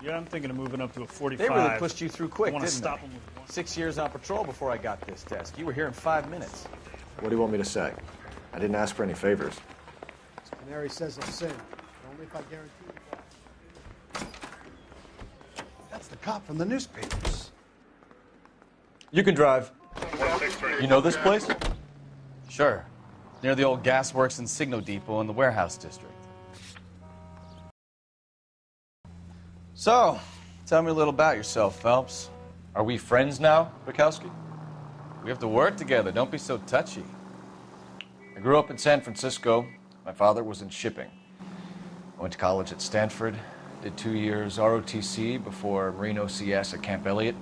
Yeah, I'm thinking of moving up to a 45. They really pushed you through quick, I want to didn't stop they? them with 1. 6 years on patrol before I got this desk. You were here in 5 minutes. What do you want me to say? I didn't ask for any favors. Canary says I'll sin. Only if I guarantee you. That's the cop from the newspapers. You can drive. You know this place? Sure. Near the old gasworks and Signo Depot in the warehouse district. So, tell me a little about yourself, Phelps. Are we friends now, Bukowski? We have to work together. Don't be so touchy. I grew up in San Francisco. My father was in shipping. I went to college at Stanford, did 2 years ROTC before Marine OCS at Camp Elliott.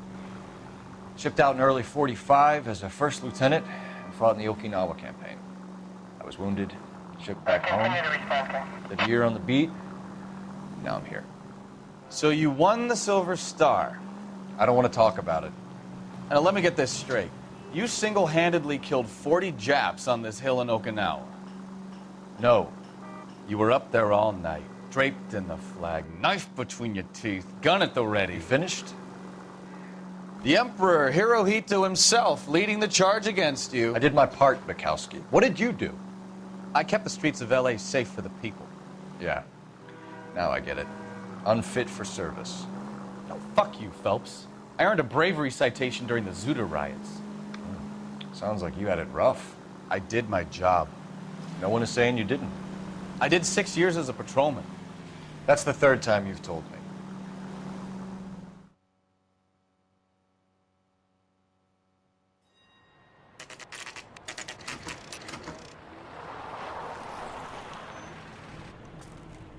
Shipped out in early '45 as a first lieutenant and fought in the Okinawa campaign. I was wounded, shipped back home, did a year on the beat. Now I'm here. So you won the Silver Star. I don't want to talk about it. Now let me get this straight. You single-handedly killed 40 Japs on this hill in Okinawa. No. You were up there all night, draped in the flag, knife between your teeth, gun at the ready. Finished? The Emperor Hirohito himself leading the charge against you. I did my part, Bukowski. What did you do? I kept the streets of L.A. safe for the people. Yeah. Now I get it. Unfit for service. No, fuck you, Phelps. I earned a bravery citation during the Zuda riots. Sounds like you had it rough. I did my job. No one is saying you didn't. I did 6 years as a patrolman. That's the 3rd time you've told me.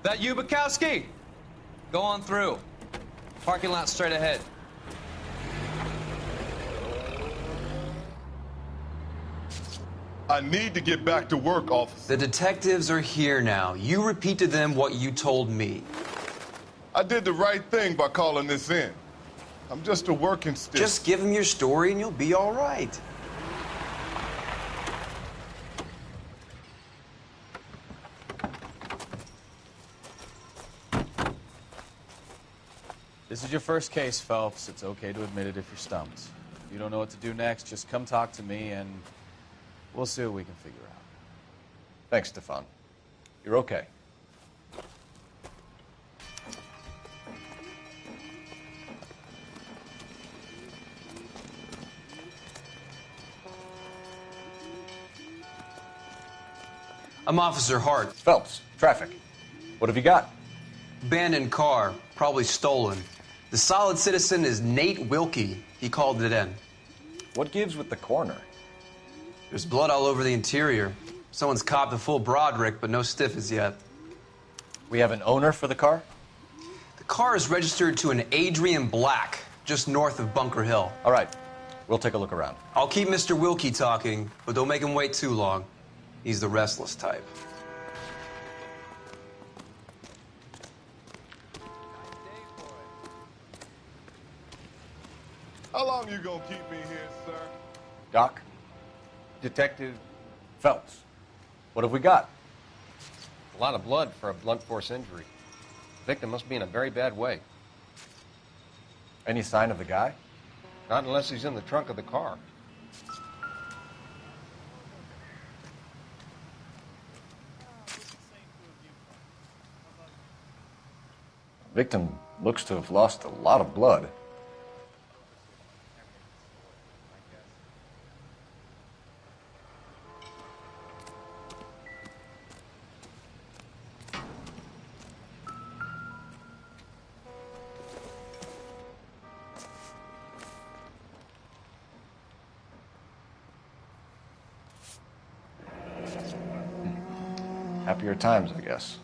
That you, Bukowski? Go on through. Parking lot straight ahead. I need to get back to work, officer. The detectives are here now. You repeat to them what you told me. I did the right thing by calling this in. I'm just a working stick. Just give them your story and you'll be all right. This is your first case, Phelps. It's okay to admit it if you're stumped. If you don't know what to do next, just come talk to me and we'll see what we can figure out. Thanks, Stefan. You're okay. I'm Officer Hart. Phelps, traffic. What have you got? Abandoned car, probably stolen. The solid citizen is Nate Wilkie. He called it in. What gives with the corner? There's blood all over the interior. Someone's copped a full Broderick, but no stiff as yet. We have an owner for the car? The The car is registered to an Adrian Black, just north of Bunker Hill. All right. We'll take a look around. I'll keep Mr. Wilkie talking, but don't make him wait too long. He's the restless type. How long you gonna keep me here, sir? Doc? Detective Phelps. What have we got? A lot of blood for a blunt force injury. The victim must be in a very bad way. Any sign of the guy? Not unless he's in the trunk of the car. Victim looks to have lost a lot of blood. Happier times, I guess.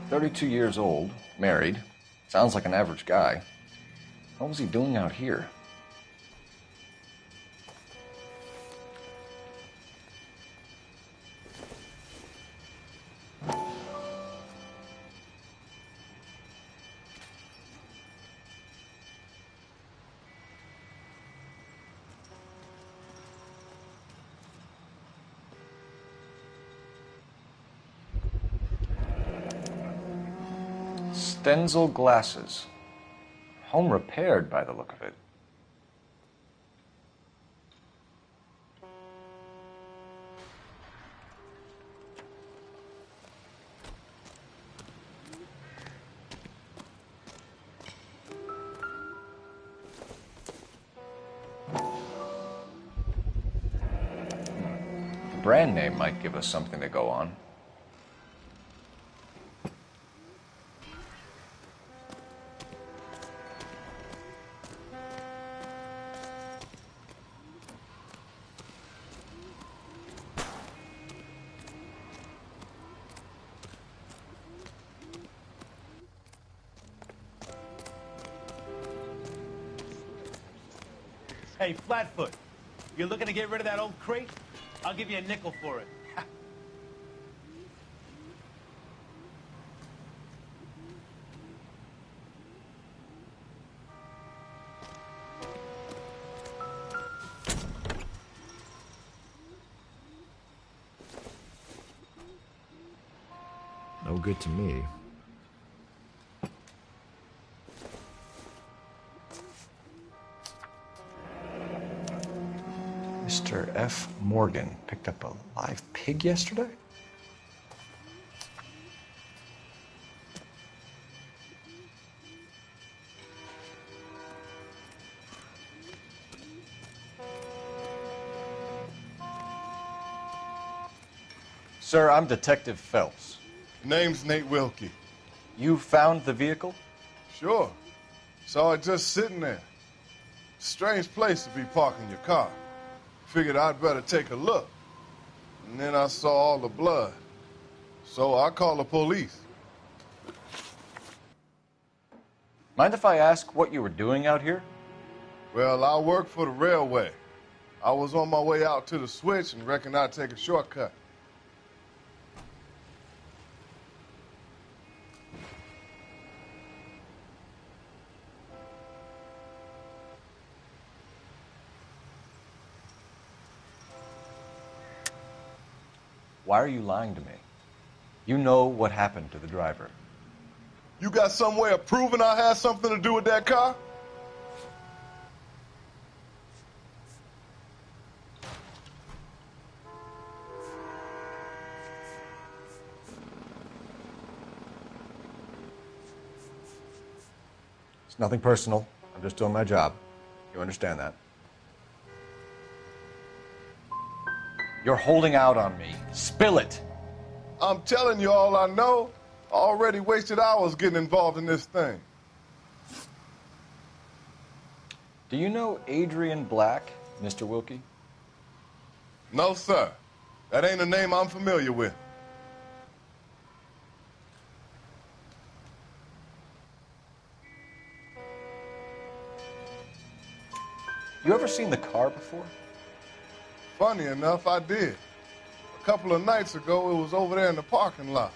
"32 years old, married. Sounds like an average guy. What was he doing out here?" Stenzel glasses. Home repaired by the look of it. The brand name might give us something to go on. Hey, Flatfoot, you're looking to get rid of that old crate? I'll give you a nickel for it. No good to me. Mr. F. Morgan picked up a live pig yesterday? Sir, I'm Detective Phelps. Name's Nate Wilkie. You found the vehicle? Sure. Saw it just sitting there. Strange place to be parking your car. Figured I'd better take a look. And then I saw all the blood. So I called the police. Mind if I ask what you were doing out here? Well, I work for the railway. I was on my way out to the switch and reckoned I'd take a shortcut. Why are you lying to me? You know what happened to the driver. You got some way of proving I had something to do with that car? It's nothing personal. I'm just doing my job. You understand that? You're holding out on me. Spill it. I'm telling you all I know. I already wasted hours getting involved in this thing. Do you know Adrian Black, Mr. Wilkie? No, sir. That ain't a name I'm familiar with. You ever seen the car before? Funny enough, I did. A couple of nights ago, it was over there in the parking lot.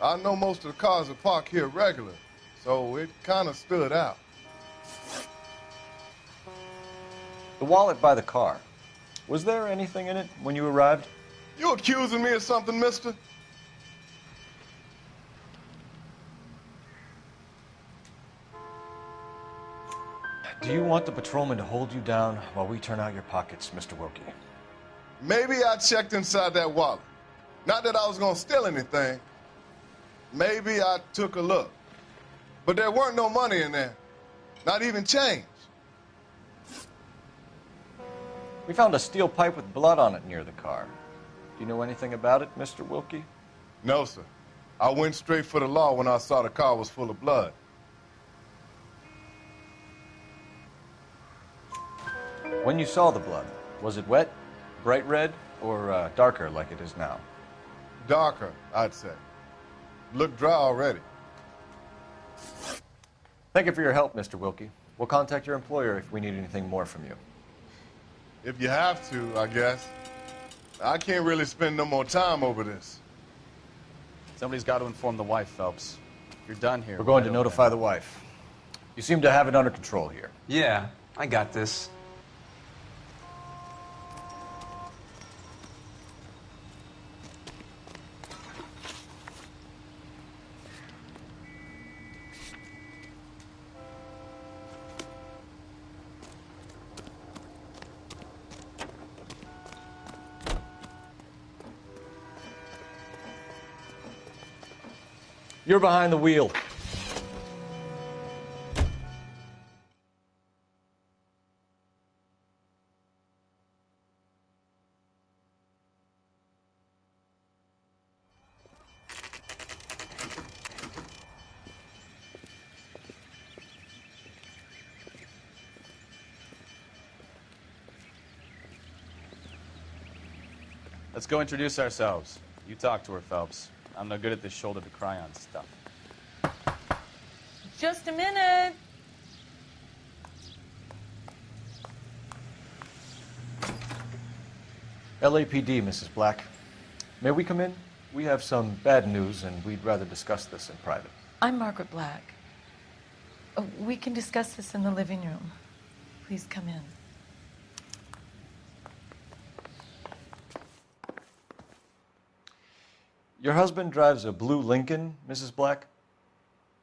I know most of the cars are parked here regular, so it kind of stood out. The wallet by the car. Was there anything in it when you arrived? You accusing me of something, mister? Do you want the patrolman to hold you down while we turn out your pockets, Mr. Wilkie? Maybe I checked inside that wallet. Not that I was gonna steal anything. Maybe I took a look. But there weren't no money in there. Not even change. We found a steel pipe with blood on it near the car. Do you know anything about it, Mr. Wilkie? No, sir. I went straight for the law when I saw the car was full of blood. When you saw the blood, was it wet, bright red, or darker like it is now? Darker, I'd say. Looked dry already. Thank you for your help, Mr. Wilkie. We'll contact your employer if we need anything more from you. If you have to, I guess. I can't really spend no more time over this. Somebody's got to inform the wife, Phelps. If you're done here... We're going to notify the wife. You seem to have it under control here. Yeah, I got this. You're behind the wheel. Let's go introduce ourselves. You talk to her, Phelps. I'm no good at this shoulder to cry on stuff. Just a minute. LAPD, Mrs. Black. May we come in? We have some bad news, and we'd rather discuss this in private. I'm Margaret Black. We can discuss this in the living room. Please come in. Your husband drives a blue Lincoln, Mrs. Black?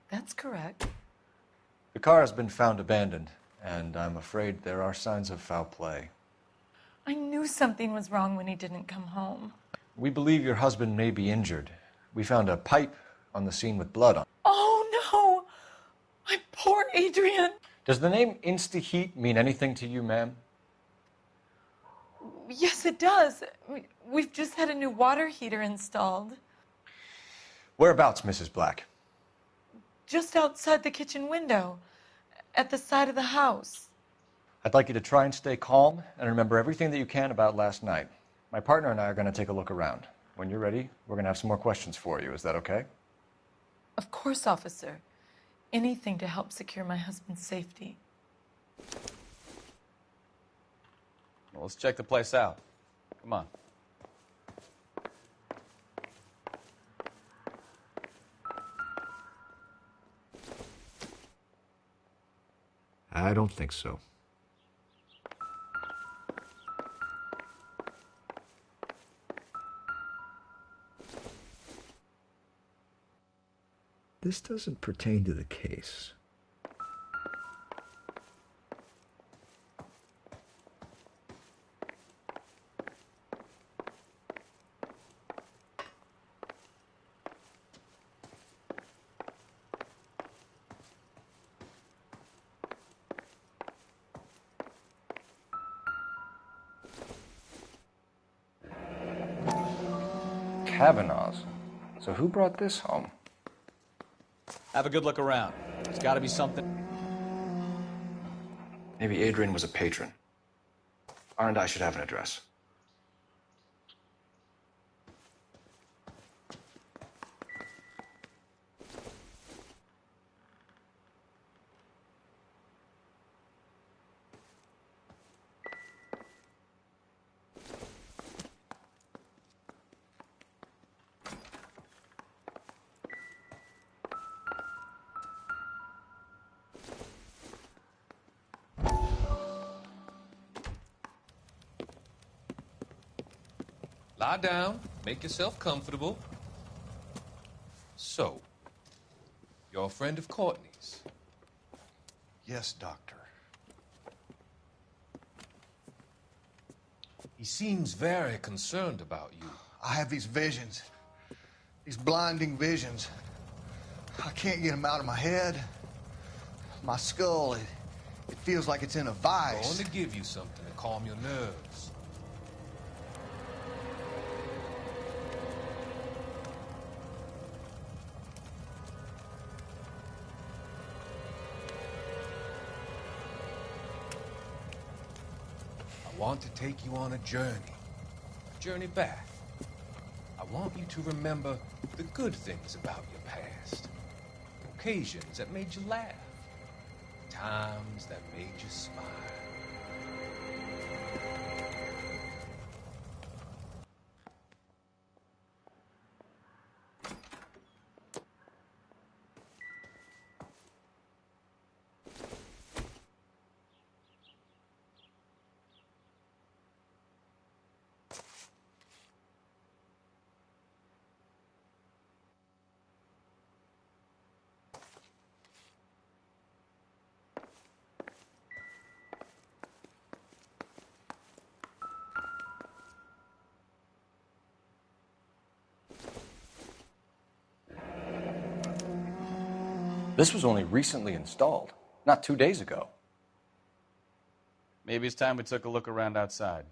That's correct. The car has been found abandoned, and I'm afraid there are signs of foul play. I knew something was wrong when he didn't come home. We believe your husband may be injured. We found a pipe on the scene with blood on it. Oh, no! My poor Adrian! Does the name Insta-Heat mean anything to you, ma'am? Yes, it does. We've just had a new water heater installed. Whereabouts, Mrs. Black? Just outside the kitchen window, at the side of the house. I'd like you to try and stay calm and remember everything that you can about last night. My partner and I are going to take a look around. When you're ready, we're going to have some more questions for you. Is that okay? Of course, officer. Anything to help secure my husband's safety. Well, let's check the place out. Come on. I don't think so. This doesn't pertain to the case. Kavanaugh's. So who brought this home? Have a good look around. There's got to be something. Maybe Adrian was a patron. R&I should have an address. Lie down, make yourself comfortable. So, you're a friend of Courtney's? Yes, Doctor. He seems very concerned about you. I have these visions. These blinding visions. I can't get them out of my head. My skull, it feels like it's in a vice. I want to give you something to calm your nerves. I want to take you on a journey back. I want you to remember the good things about your past, occasions that made you laugh, times that made you smile. This was only recently installed, not 2 days ago. Maybe it's time we took a look around outside.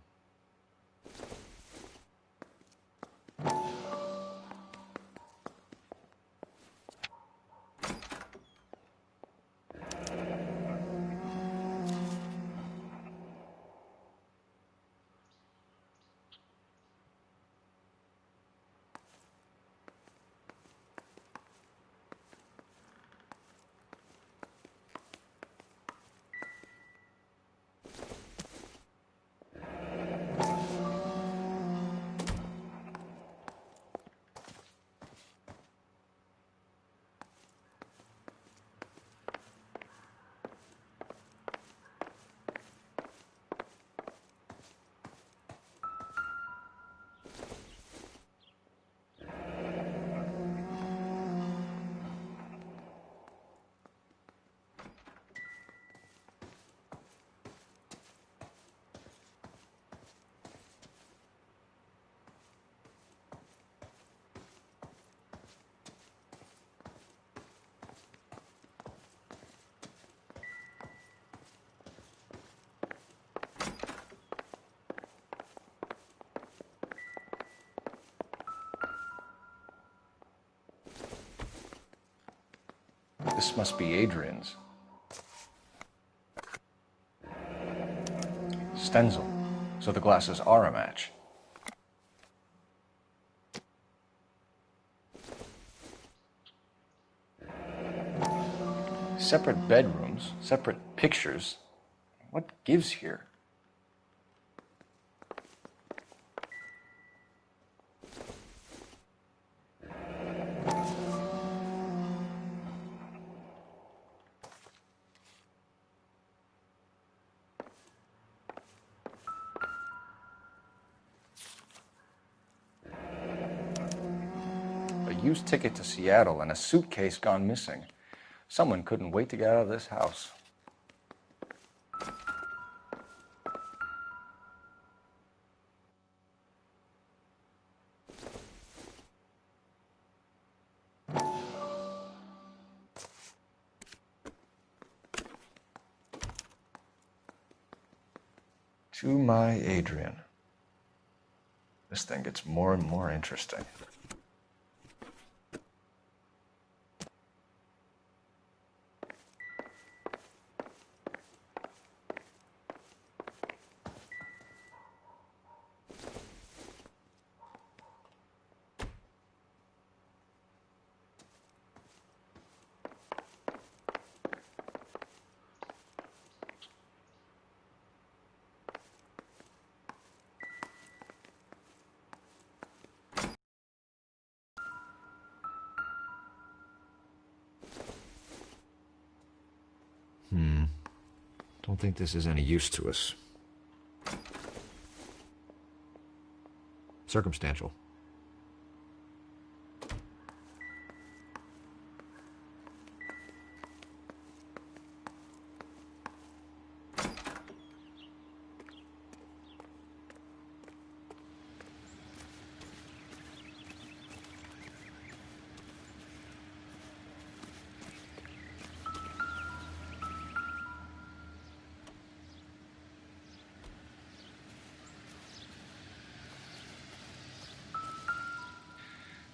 This must be Adrian's. Stenzel. So the glasses are a match. Separate bedrooms, separate pictures. What gives here? A used ticket to Seattle and a suitcase gone missing. Someone couldn't wait to get out of this house. To my Adrian. This thing gets more and more interesting. Don't think this is any use to us. circumstantial.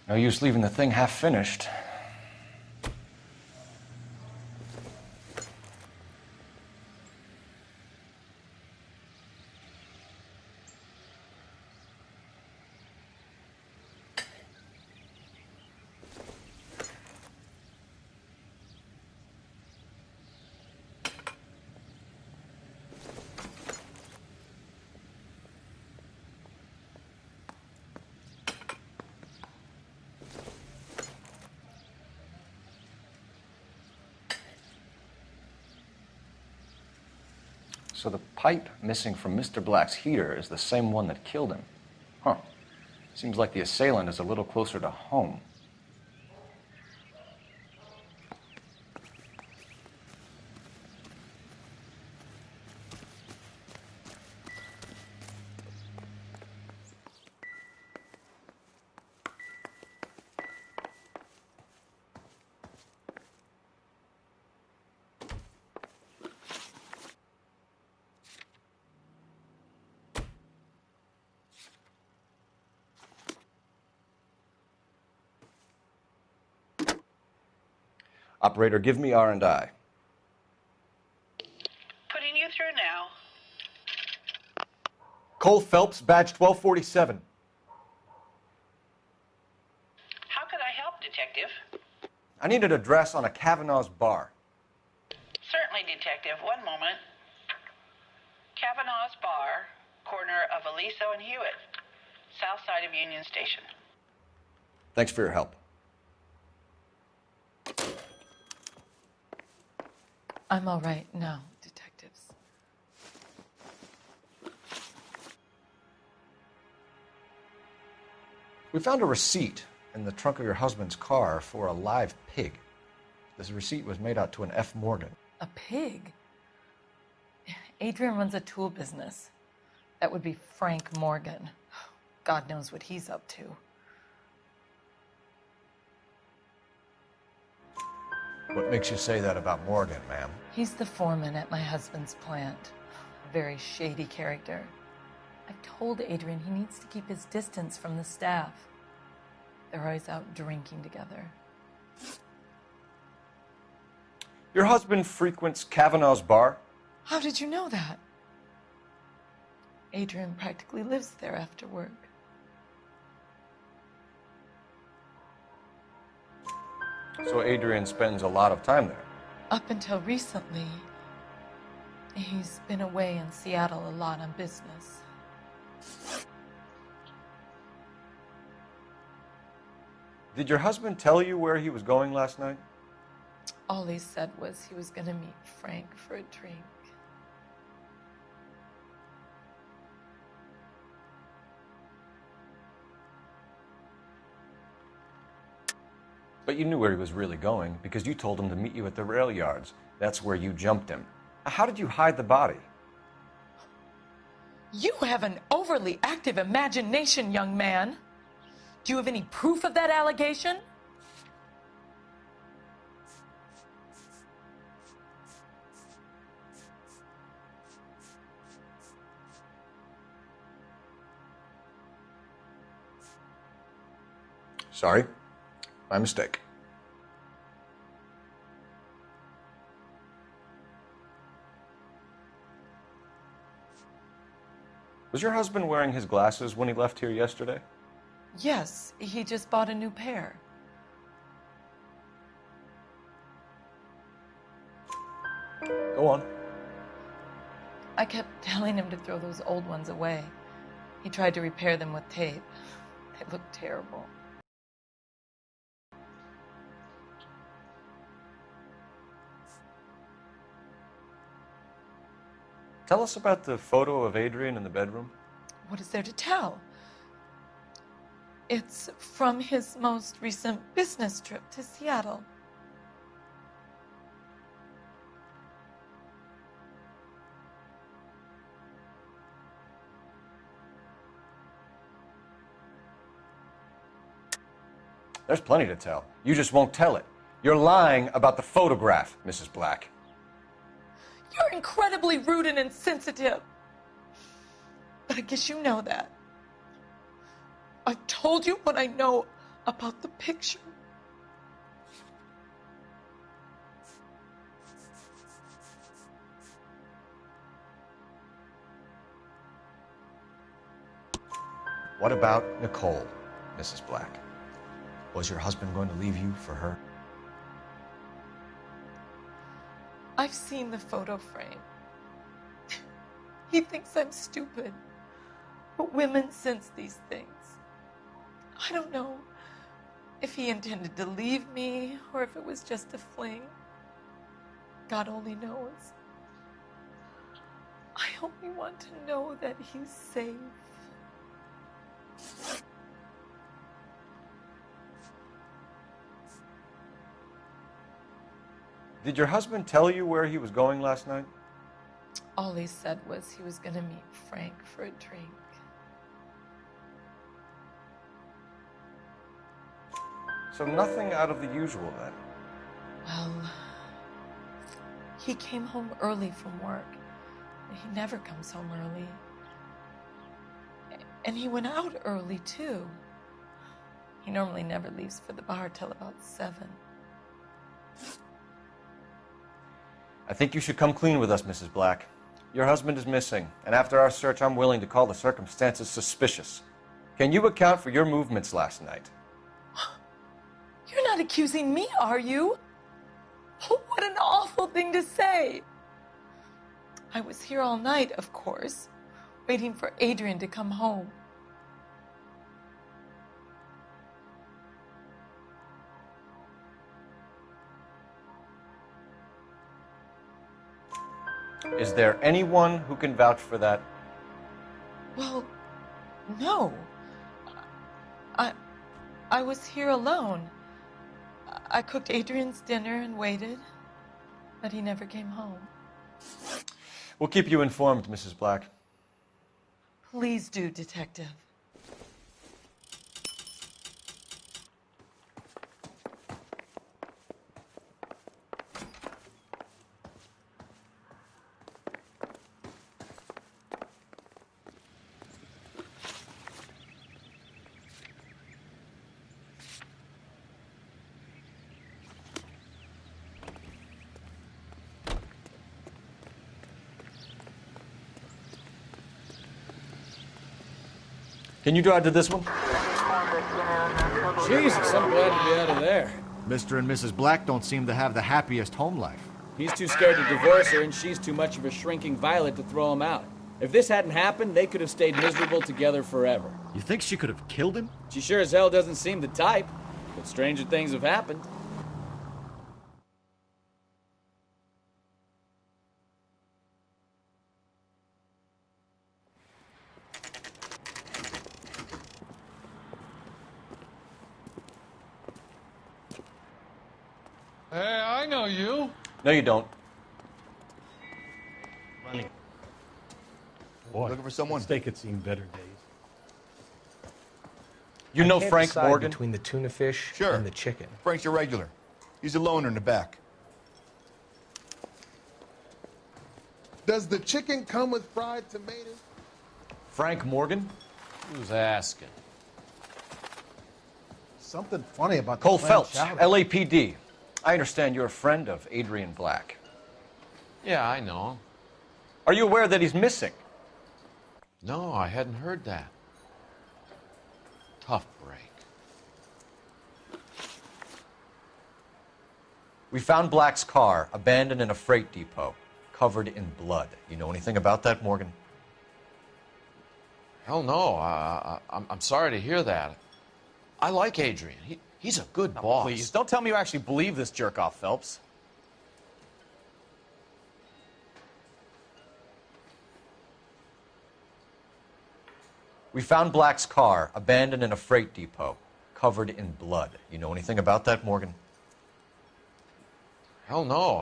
No use leaving the thing half finished. So the pipe missing from Mr. Black's heater is the same one that killed him. Huh. Seems like the assailant is a little closer to home. Operator, give me R&I. Putting you through now. Cole Phelps, badge 1247. How could I help, Detective? I need an address on a Kavanaugh's bar. Certainly, Detective. One moment. Kavanaugh's Bar, corner of Aliso and Hewitt, south side of Union Station. Thanks for your help. I'm all right now, detectives. We found a receipt in the trunk of your husband's car for a live pig. This receipt was made out to an F. Morgan. A pig? Adrian runs a tool business. That would be Frank Morgan. God knows what he's up to. What makes you say that about Morgan, ma'am? He's the foreman at my husband's plant. A very shady character. I've told Adrian he needs to keep his distance from the staff. They're always out drinking together. Your husband frequents Kavanaugh's bar? How did you know that? Adrian practically lives there after work. So Adrian spends a lot of time there? Up until recently, he's been away in Seattle a lot on business. Did your husband tell you where he was going last night? All he said was he was going to meet Frank for a drink. But you knew where he was really going because you told him to meet you at the rail yards. That's where you jumped him. How did you hide the body? You have an overly active imagination, young man. Do you have any proof of that allegation? Sorry, my mistake. Was your husband wearing his glasses when he left here yesterday? Yes, he just bought a new pair. Go on. I kept telling him to throw those old ones away. He tried to repair them with tape. They looked terrible. Tell us about the photo of Adrian in the bedroom. What is there to tell? It's from his most recent business trip to Seattle. There's plenty to tell. You just won't tell it. You're lying about the photograph, Mrs. Black. You're incredibly rude and insensitive. But I guess you know that. I've told you what I know about the picture. What about Nicole, Mrs. Black? Was your husband going to leave you for her? I've seen the photo frame. He thinks I'm stupid. But women sense these things. I don't know if he intended to leave me or if it was just a fling. God only knows. I only want to know that he's safe. Did your husband tell you where he was going last night? All he said was he was going to meet Frank for a drink. So nothing out of the usual then? Well, he came home early from work. He never comes home early. And he went out early, too. He normally never leaves for the bar till about 7. I think you should come clean with us, Mrs. Black. Your husband is missing, and after our search, I'm willing to call the circumstances suspicious. Can you account for your movements last night? You're not accusing me, are you? What an awful thing to say. I was here all night, of course, waiting for Adrian to come home. Is there anyone who can vouch for that? Well, no. I was here alone. I cooked Adrian's dinner and waited, but he never came home. We'll keep you informed, Mrs. Black. Please do, Detective. Can you drive to this one? Jesus, I'm glad to be out of there. Mr. and Mrs. Black don't seem to have the happiest home life. He's too scared to divorce her, and she's too much of a shrinking violet to throw him out. If this hadn't happened, they could have stayed miserable together forever. You think she could have killed him? She sure as hell doesn't seem the type, but stranger things have happened. Hey, I know you. No, you don't. Money. Boy, looking for someone. They could seen better days. You know I can't Frank decide Morgan? between the tuna fish Sure. and the chicken. Frank's a regular. He's a loner in the back. Does the chicken come with fried tomatoes? Frank Morgan? Who's asking? Something funny about Cole the clam Phelps, chowder. LAPD. I understand you're a friend of Adrian Black. Yeah, I know him. Are you aware that he's missing? No, I hadn't heard that. Tough break. We found Black's car abandoned in a freight depot, covered in blood. You know anything about that, Morgan? Hell no. I'm sorry to hear that. I like Adrian. He's a good boss. Please, don't tell me you actually believe this jerk-off, Phelps. We We found Black's car, abandoned in a freight depot, covered in blood. You know anything about that, Morgan? Hell no.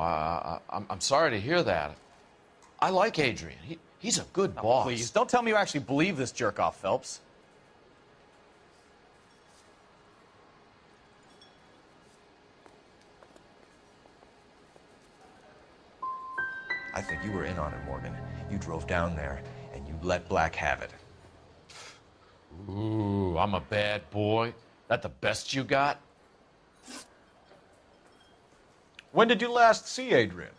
I'm sorry to hear that. I like Adrian. He's a good boss. Please, don't tell me you actually believe this jerk-off, Phelps. I think you were in on it, Morgan. You drove down there, and you let Black have it. Ooh, I'm a bad boy. That the best you got? When did you last see Adrian?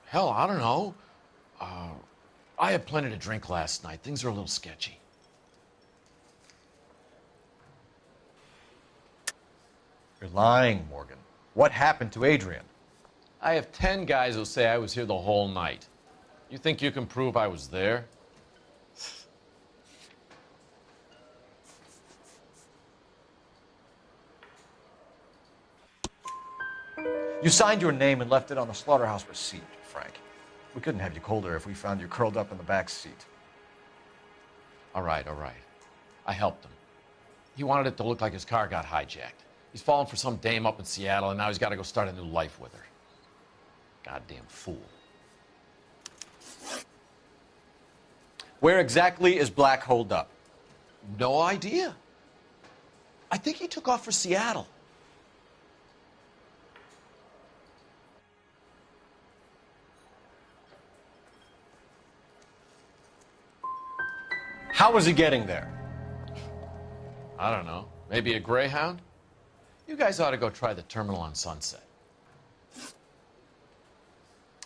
Hell, I don't know. I had plenty to drink last night. Things are a little sketchy. You're lying, Morgan. What happened to Adrian? I have 10 guys who say I was here the whole night. You think you can prove I was there? You signed your name and left it on the slaughterhouse receipt, Frank. We couldn't have you colder if we found you curled up in the back seat. All right. I helped him. He wanted it to look like his car got hijacked. He's fallen for some dame up in Seattle, and now he's got to go start a new life with her. Goddamn fool. Where exactly is Black holed up? No idea. I think he took off for Seattle. How was he getting there? I don't know. Maybe a Greyhound? You guys ought to go try the terminal on Sunset.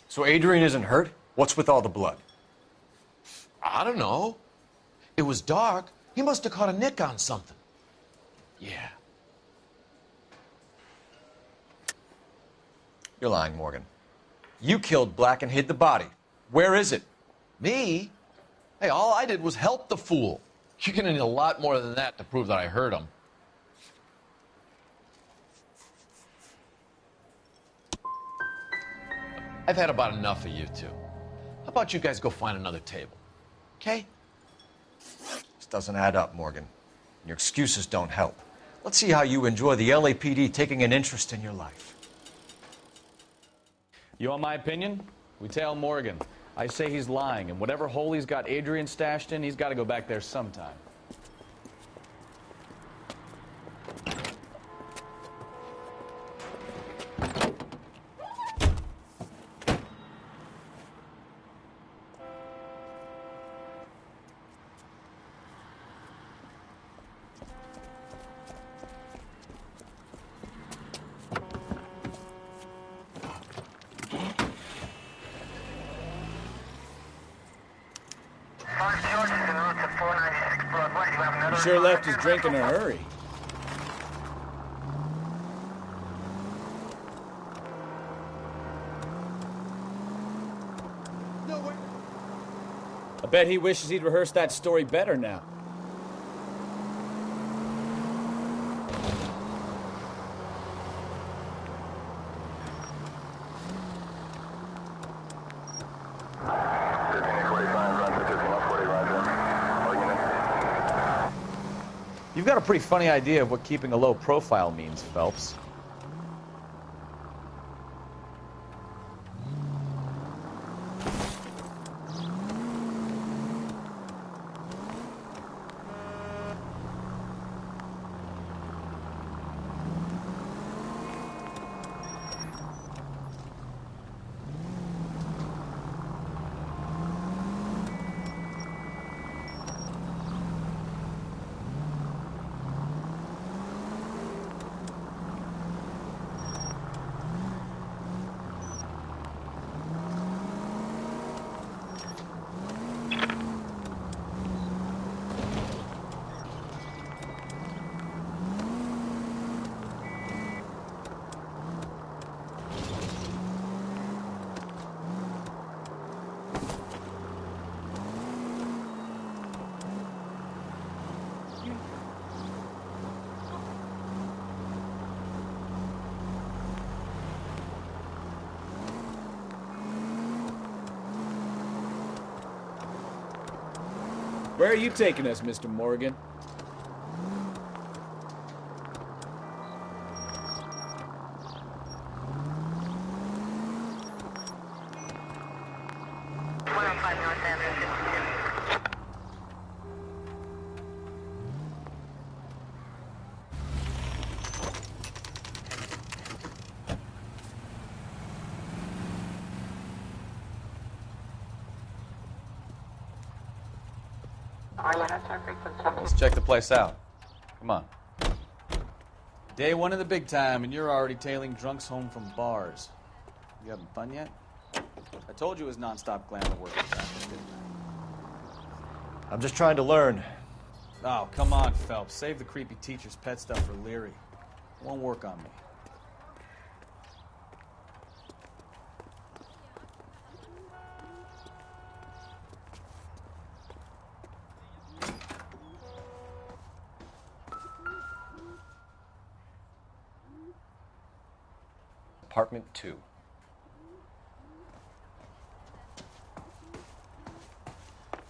So Adrian isn't hurt? What's with all the blood? I don't know. It was dark. He must have caught a nick on something. Yeah. You're lying, Morgan. You killed Black and hid the body. Where is it? Me? Hey, all I did was help the fool. You're gonna need a lot more than that to prove that I hurt him. I've had about enough of you two. How about you guys go find another table? Okay? This doesn't add up, Morgan. Your excuses don't help. Let's see how you enjoy the LAPD taking an interest in your life. You want my opinion? We tail Morgan. I say he's lying, and whatever hole he's got Adrian stashed in, he's got to go back there sometime. He sure left his drink in a hurry. I bet he wishes he'd rehearsed that story better now. You've got a pretty funny idea of what keeping a low profile means, Phelps. Where are you taking us, Mr. Morgan? Let's check the place out. Come on. Day one of the big time, and you're already tailing drunks home from bars. You having fun yet? I told you it was nonstop glamour work with practice, didn't I? I'm just trying to learn. Oh, come on, Phelps. Save the creepy teacher's pet stuff for Leary. It won't work on me. Apartment 2.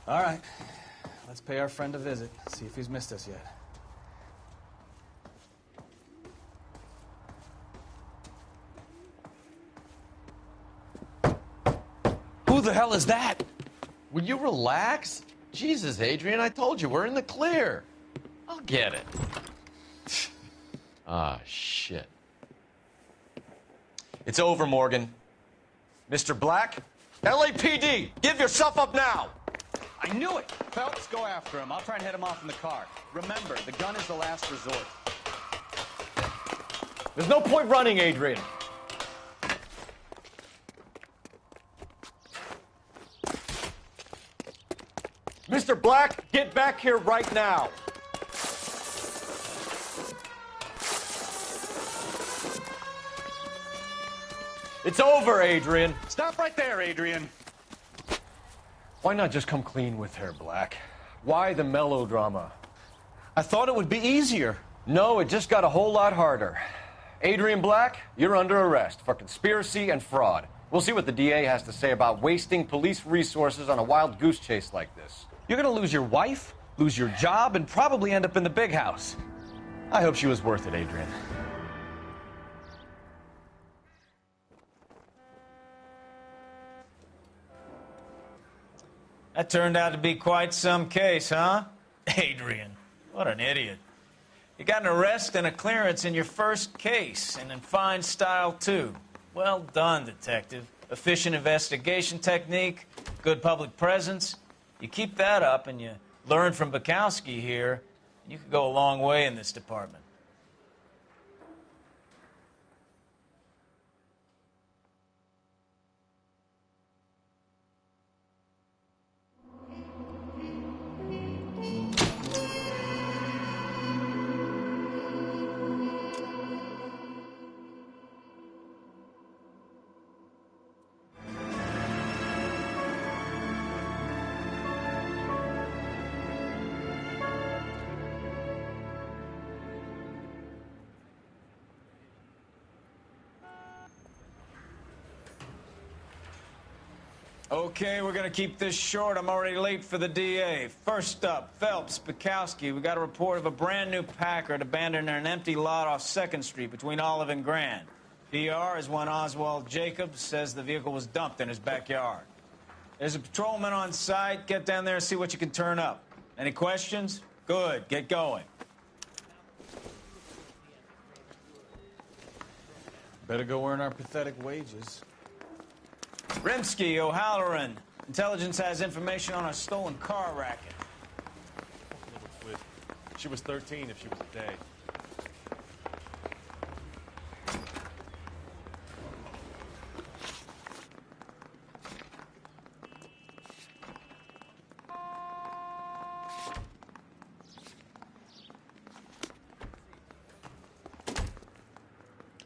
All right. Let's pay our friend a visit. See if he's missed us yet. Who the hell is that? Will you relax? Jesus, Adrian, I told you, we're in the clear. I'll get it. Ah, shit. It's over, Morgan. Mr. Black, LAPD, give yourself up now! I knew it! Phelps, go after him. I'll try and head him off in the car. Remember, the gun is the last resort. There's no point running, Adrian. Mr. Black, get back here right now. It's over, Adrian. Stop right there, Adrian. Why not just come clean with her, Black? Why the melodrama? I thought it would be easier. No, it just got a whole lot harder. Adrian Black, you're under arrest for conspiracy and fraud. We'll see what the DA has to say about wasting police resources on a wild goose chase like this. You're gonna lose your wife, lose your job, and probably end up in the big house. I hope she was worth it, Adrian. That turned out to be quite some case, huh? Adrian, what an idiot. You got an arrest and a clearance in your first case, and in fine style, too. Well done, detective. Efficient investigation technique, good public presence. You keep that up and you learn from Bukowski here, and you could go a long way in this department. Okay, we're gonna keep this short. I'm already late for the DA. First up, Phelps, Bukowski. We got a report of a brand new Packard abandoned in an empty lot off 2nd Street between Olive and Grand. DR is one Oswald Jacobs says the vehicle was dumped in his backyard. There's a patrolman on site. Get down there and see what you can turn up. Any questions? Good, get going. Better go earn our pathetic wages. Rimsky, O'Halloran. Intelligence has information on a stolen car racket. She was 13 if she was a day.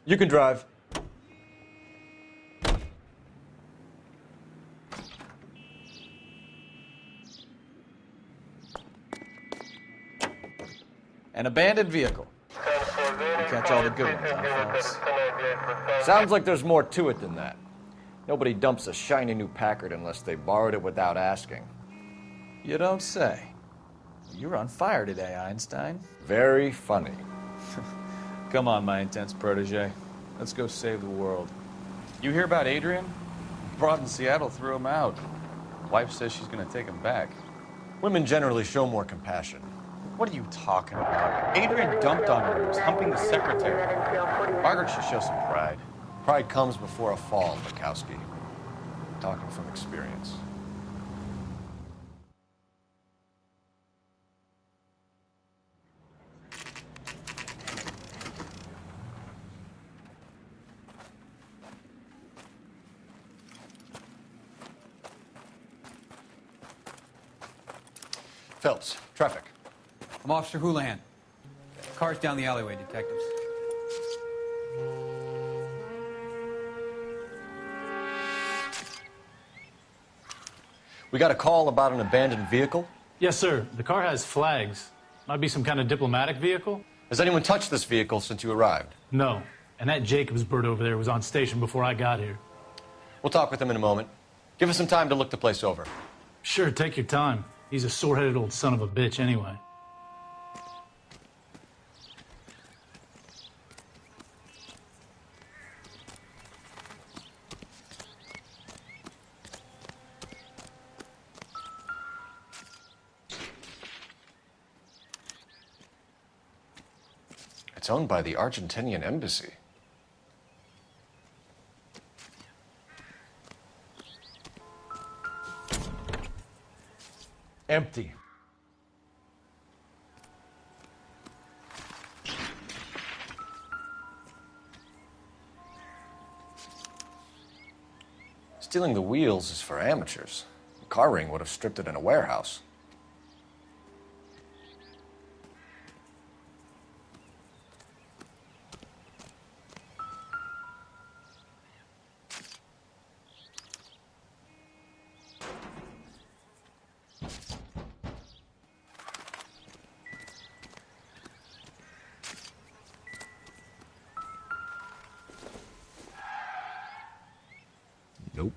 You can drive. An abandoned vehicle. You catch all the good ones, huh, Phelps? Sounds like there's more to it than that. Nobody dumps a shiny new Packard unless they borrowed it without asking. You don't say. You're on fire today, Einstein. Very funny. Come on, my intense protege. Let's go save the world. You hear about Adrian? Broad in Seattle threw him out. Wife says she's going to take him back. Women generally show more compassion. What are you talking about? Adrian dumped on her. He was humping the secretary. Margaret should show some pride. Pride comes before a fall, Bukowski. Talking from experience. Phelps, traffic. I'm Officer Houlihan. Car's down the alleyway, detectives. We got a call about an abandoned vehicle. Yes, sir. The car has flags. Might be some kind of diplomatic vehicle. Has anyone touched this vehicle since you arrived? No. And that Jacobs bird over there was on station before I got here. We'll talk with him in a moment. Give us some time to look the place over. Sure, take your time. He's a sore-headed old son of a bitch anyway. It's owned by the Argentinian embassy. Empty. Stealing the wheels is for amateurs. The car ring would have stripped it in a warehouse. Nope.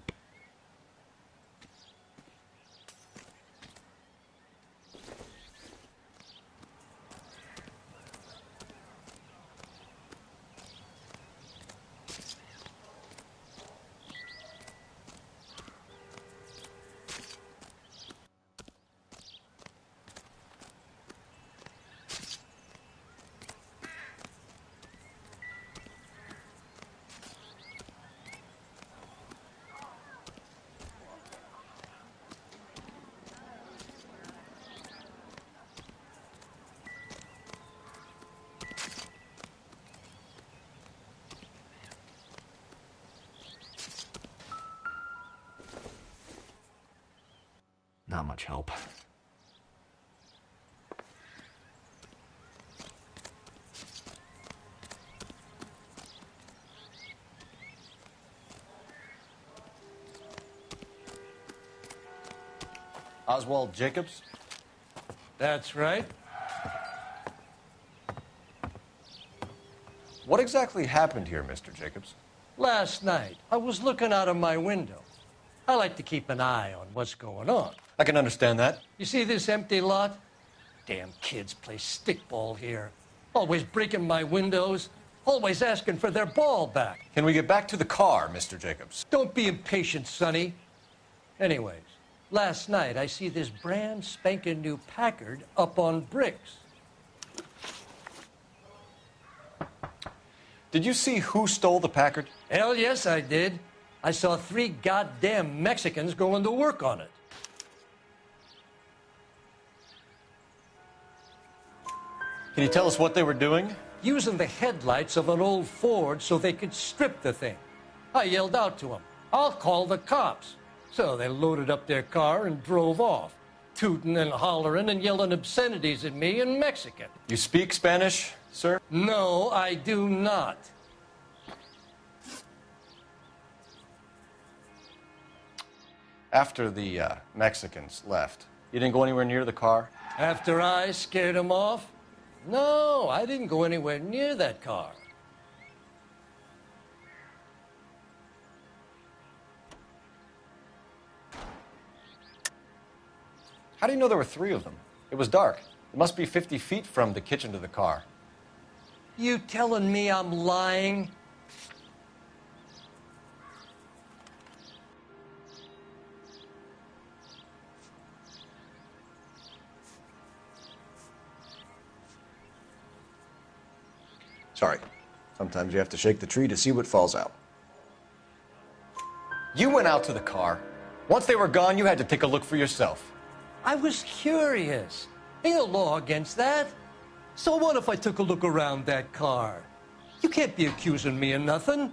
Not much help. Oswald Jacobs? That's right. What exactly happened here, Mr. Jacobs? Last night, I was looking out of my window. I like to keep an eye on what's going on. I can understand that. You see this empty lot? Damn kids play stickball here. Always breaking my windows. Always asking for their ball back. Can we get back to the car, Mr. Jacobs? Don't be impatient, Sonny. Anyways, last night I see this brand spanking new Packard up on bricks. Did you see who stole the Packard? Hell yes, I did. I saw 3 goddamn Mexicans going to work on it. Can you tell us what they were doing? Using the headlights of an old Ford so they could strip the thing. I yelled out to them, "I'll call the cops." So they loaded up their car and drove off, tooting and hollering and yelling obscenities at me in Mexican. You speak Spanish, sir? No, I do not. After the Mexicans left, you didn't go anywhere near the car? After I scared them off? No, I didn't go anywhere near that car. How do you know there were 3 of them? It was dark. It must be 50 feet from the kitchen to the car. You telling me I'm lying? Sorry. Sometimes you have to shake the tree to see what falls out. You went out to the car. Once they were gone, you had to take a look for yourself. I was curious. Ain't no law against that. So what if I took a look around that car? You can't be accusing me of nothing.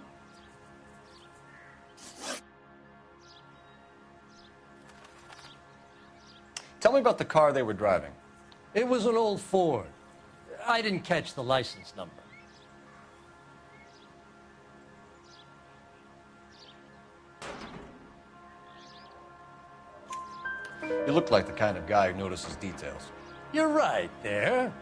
Tell me about the car they were driving. It was an old Ford. I didn't catch the license number. You look like the kind of guy who notices details. You're right there.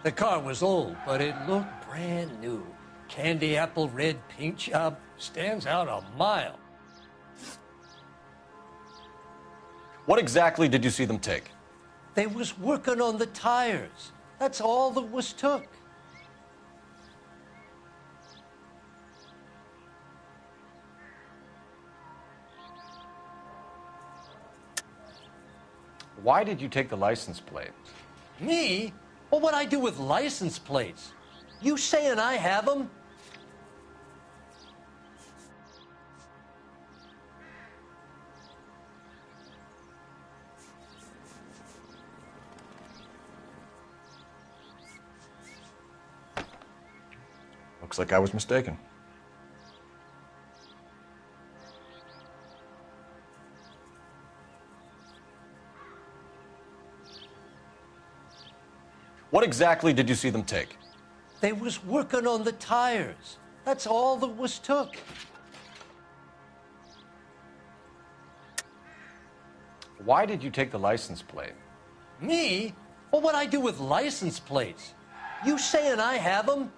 The car was old, but it looked brand new. Candy apple red paint job stands out a mile. What exactly did you see them take? They was working on the tires. That's all that was took. Why did you take the license plate? Me? Well, what'd I do with license plates? You saying I have them? Looks like I was mistaken. What exactly did you see them take? They was working on the tires. That's all that was took. Why did you take the license plate? Me? Well, what'd I do with license plates? You saying I have them?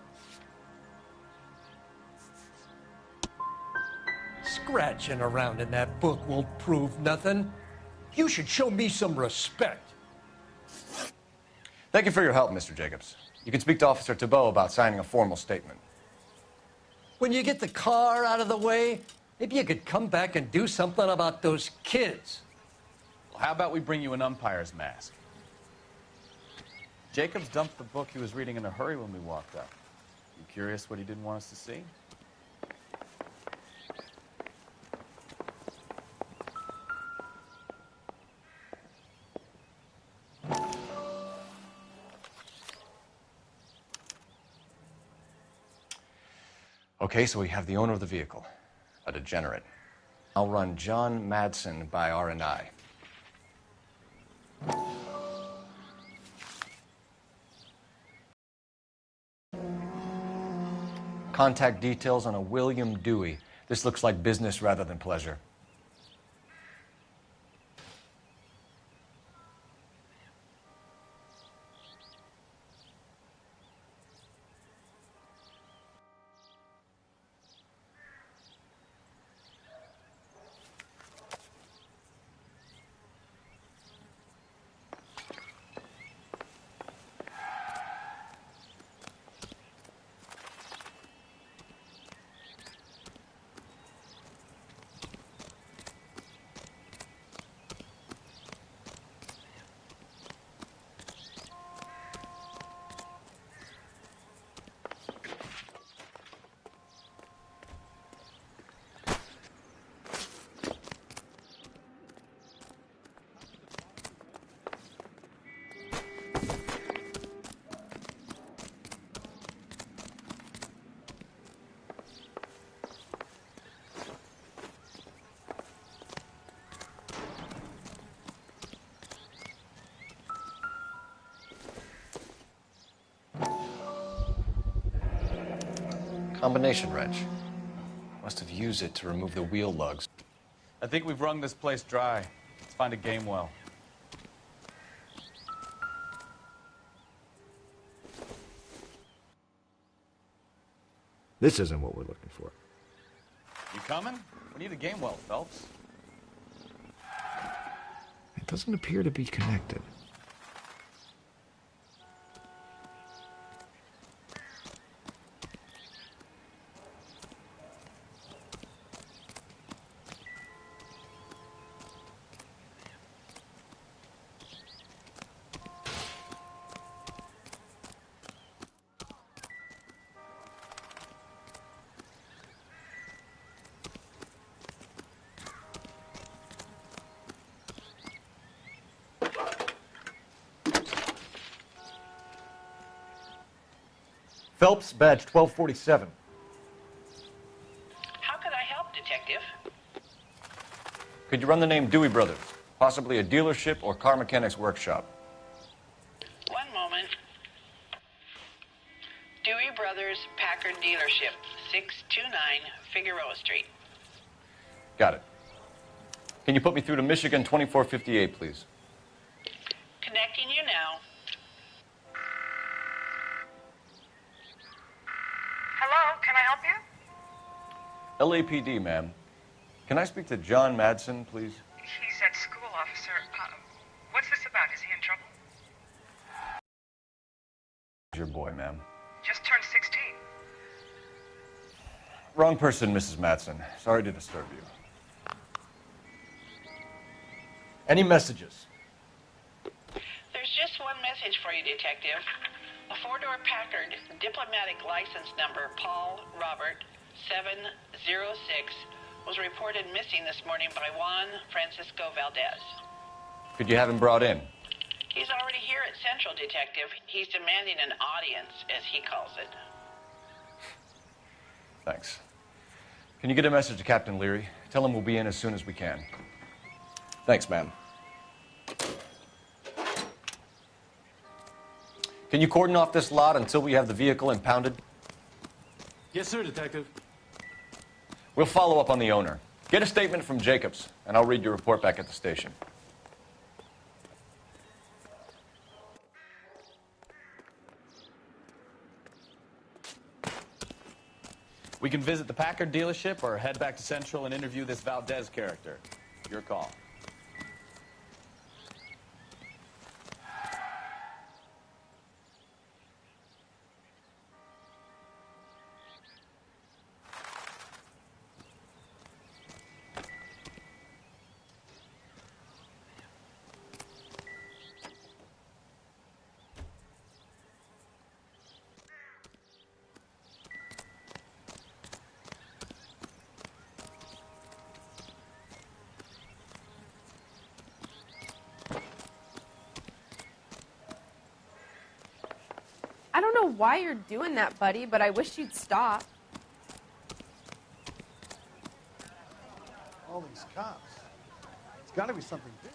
Scratching around in that book won't prove nothing. You should show me some respect. Thank you for your help, Mr. Jacobs. You can speak to Officer Thibault about signing a formal statement. When you get the car out of the way, maybe you could come back and do something about those kids. Well, how about we bring you an umpire's mask? Jacobs dumped the book he was reading in a hurry when we walked up. You curious what he didn't want us to see? Okay, so we have the owner of the vehicle, a degenerate. I'll run John Madsen by R&I. Contact details on a William Dewey. This looks like business rather than pleasure. Combination wrench. Must have used it to remove the wheel lugs. I think we've wrung this place dry. Let's find a game well. This isn't what we're looking for. You coming? We need a game well, Phelps. It doesn't appear to be connected. Phelps, badge 1247. How could I help, Detective? Could you run the name Dewey Brothers? Possibly a dealership or car mechanics workshop. One moment. Dewey Brothers Packard Dealership, 629 Figueroa Street. Got it. Can you put me through to Michigan 2458, please? Connecting you now. Hello, can I help you? LAPD, ma'am. Can I speak to John Madsen, please? He's at school, officer. What's this about? Is he in trouble? Your boy, ma'am. Just turned 16. Wrong person, Mrs. Madsen. Sorry to disturb you. Any messages? There's just one message for you, Detective. A four-door Packard diplomatic license number Paul Robert 706 was reported missing this morning by Juan Francisco Valdez. Could you have him brought in? He's already here at Central, Detective. He's demanding an audience, as he calls it. Thanks. Can you get a message to Captain Leary? Tell him we'll be in as soon as we can. Thanks, ma'am. Can you cordon off this lot until we have the vehicle impounded? Yes, sir, Detective. We'll follow up on the owner. Get a statement from Jacobs, and I'll read your report back at the station. We can visit the Packard dealership or head back to Central and interview this Valdez character. Your call. I don't know why you're doing that, buddy, but I wish you'd stop. All these cops. It's got to be something big.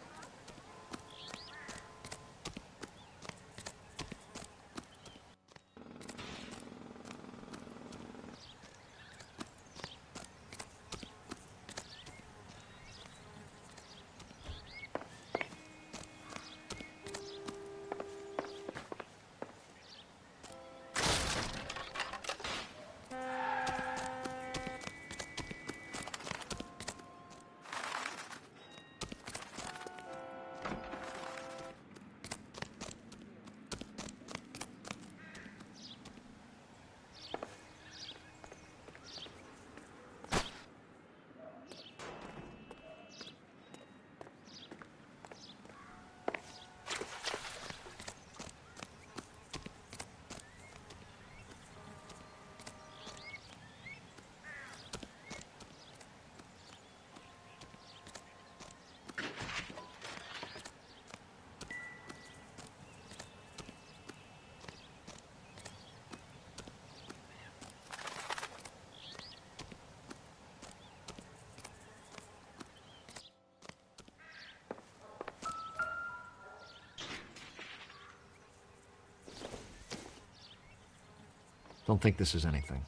Don't think this is anything.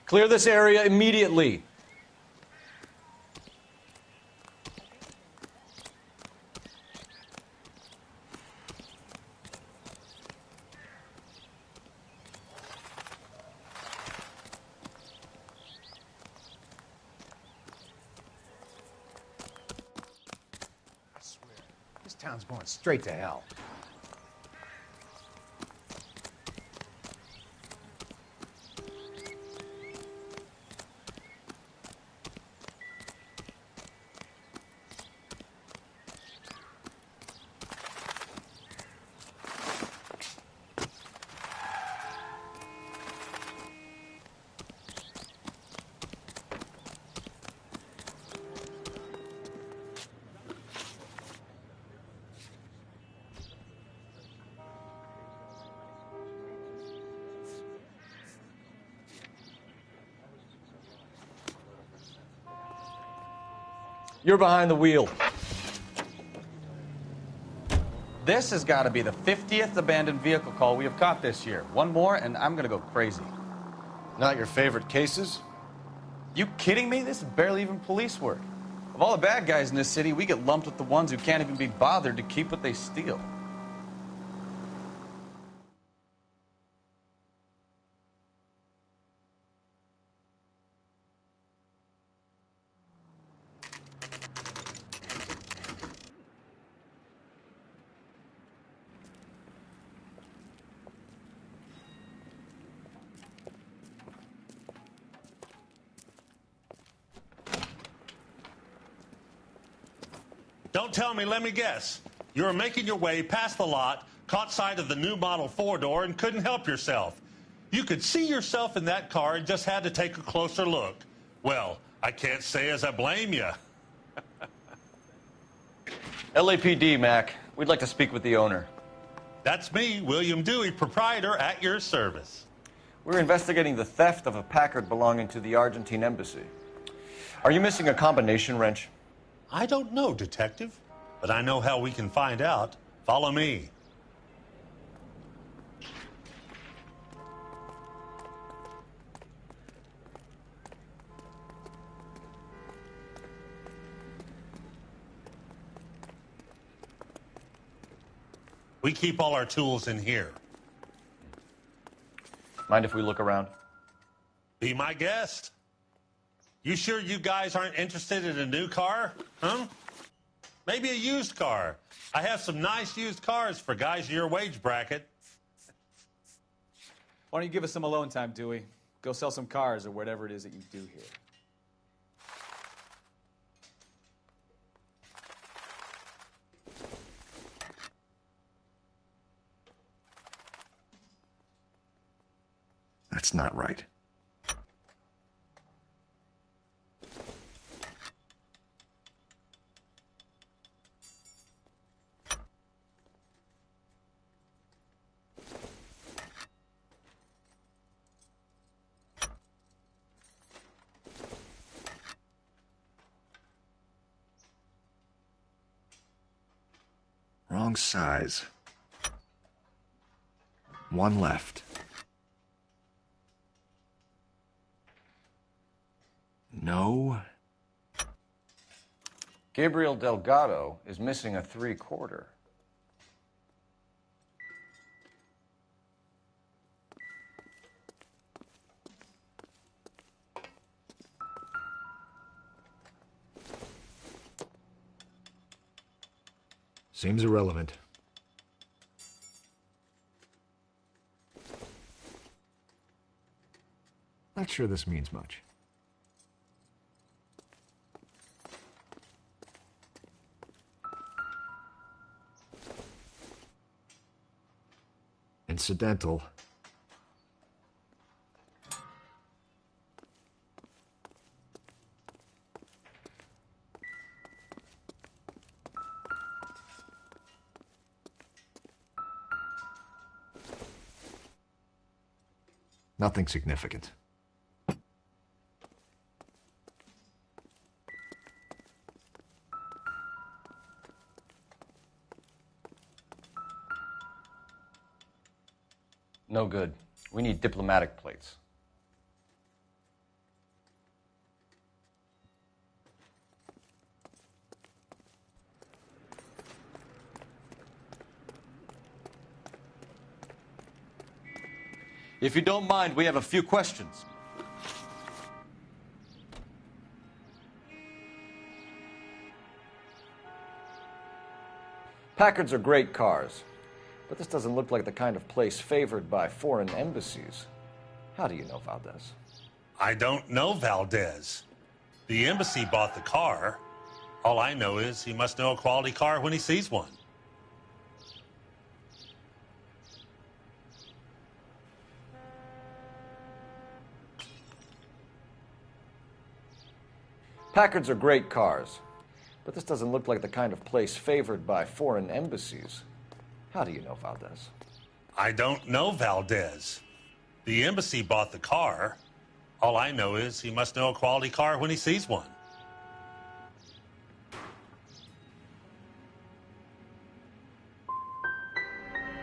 Clear this area immediately. I swear, this town's going straight to hell. You're behind the wheel. This has got to be the 50th abandoned vehicle call we have caught this year. One more, and I'm going to go crazy. Not your favorite cases? You kidding me? This is barely even police work. Of all the bad guys in this city, we get lumped with the ones who can't even be bothered to keep what they steal. Don't tell me, let me guess. You were making your way past the lot, caught sight of the new model four-door, and couldn't help yourself. You could see yourself in that car and just had to take a closer look. Well, I can't say as I blame you. LAPD, Mac. We'd like to speak with the owner. That's me, William Dewey, proprietor, at your service. We're investigating the theft of a Packard belonging to the Argentine embassy. Are you missing a combination wrench? I don't know, Detective, but I know how we can find out. Follow me. We keep all our tools in here. Mind if we look around? Be my guest. You sure you guys aren't interested in a new car? Huh? Maybe a used car. I have some nice used cars for guys your wage bracket. Why don't you give us some alone time, Dewey? Go sell some cars or whatever it is that you do here. That's not right. Wrong size. One left. No. Gabriel Delgado is missing a 3/4. Seems irrelevant. Not sure this means much. Incidental. Nothing significant. No good. We need diplomatic plates. If you don't mind, we have a few questions. Packards are great cars, but this doesn't look like the kind of place favored by foreign embassies. How do you know Valdez? I don't know Valdez. The embassy bought the car. All I know is he must know a quality car when he sees one. Packards are great cars, but this doesn't look like the kind of place favored by foreign embassies. How do you know Valdez? I don't know Valdez. The embassy bought the car. All I know is he must know a quality car when he sees one.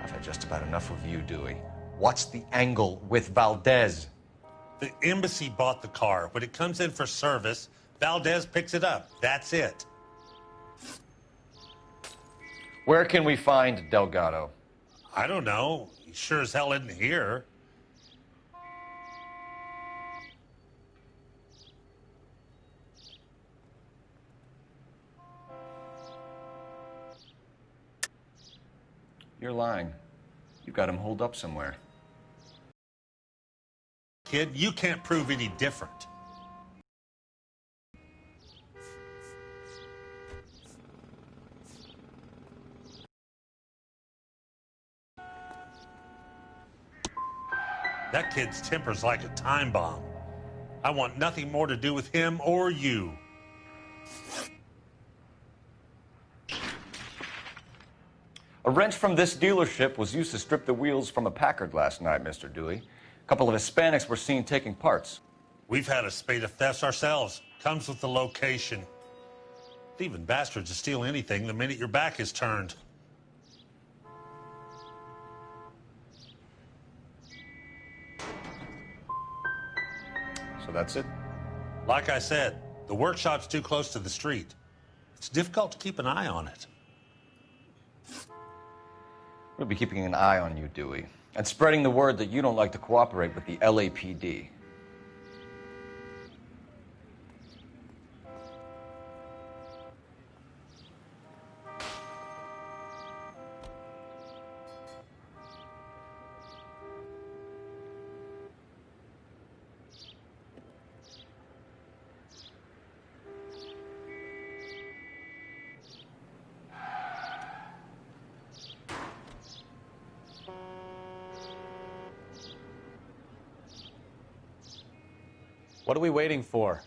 I've had just about enough of you, Dewey. What's the angle with Valdez? The embassy bought the car. When it comes in for service, Valdez picks it up. That's it. Where can we find Delgado? I don't know. He sure as hell isn't here. You're lying. You've got him holed up somewhere. Kid, you can't prove any different. That kid's temper's like a time bomb. I want nothing more to do with him or you. A wrench from this dealership was used to strip the wheels from a Packard last night, Mr. Dewey. A couple of Hispanics were seen taking parts. We've had a spate of thefts ourselves. Comes with the location. Thieving bastards will steal anything the minute your back is turned. So that's it? Like I said, the workshop's too close to the street. It's difficult to keep an eye on it. We'll be keeping an eye on you, Dewey, and spreading the word that you don't like to cooperate with the LAPD. What are we waiting for?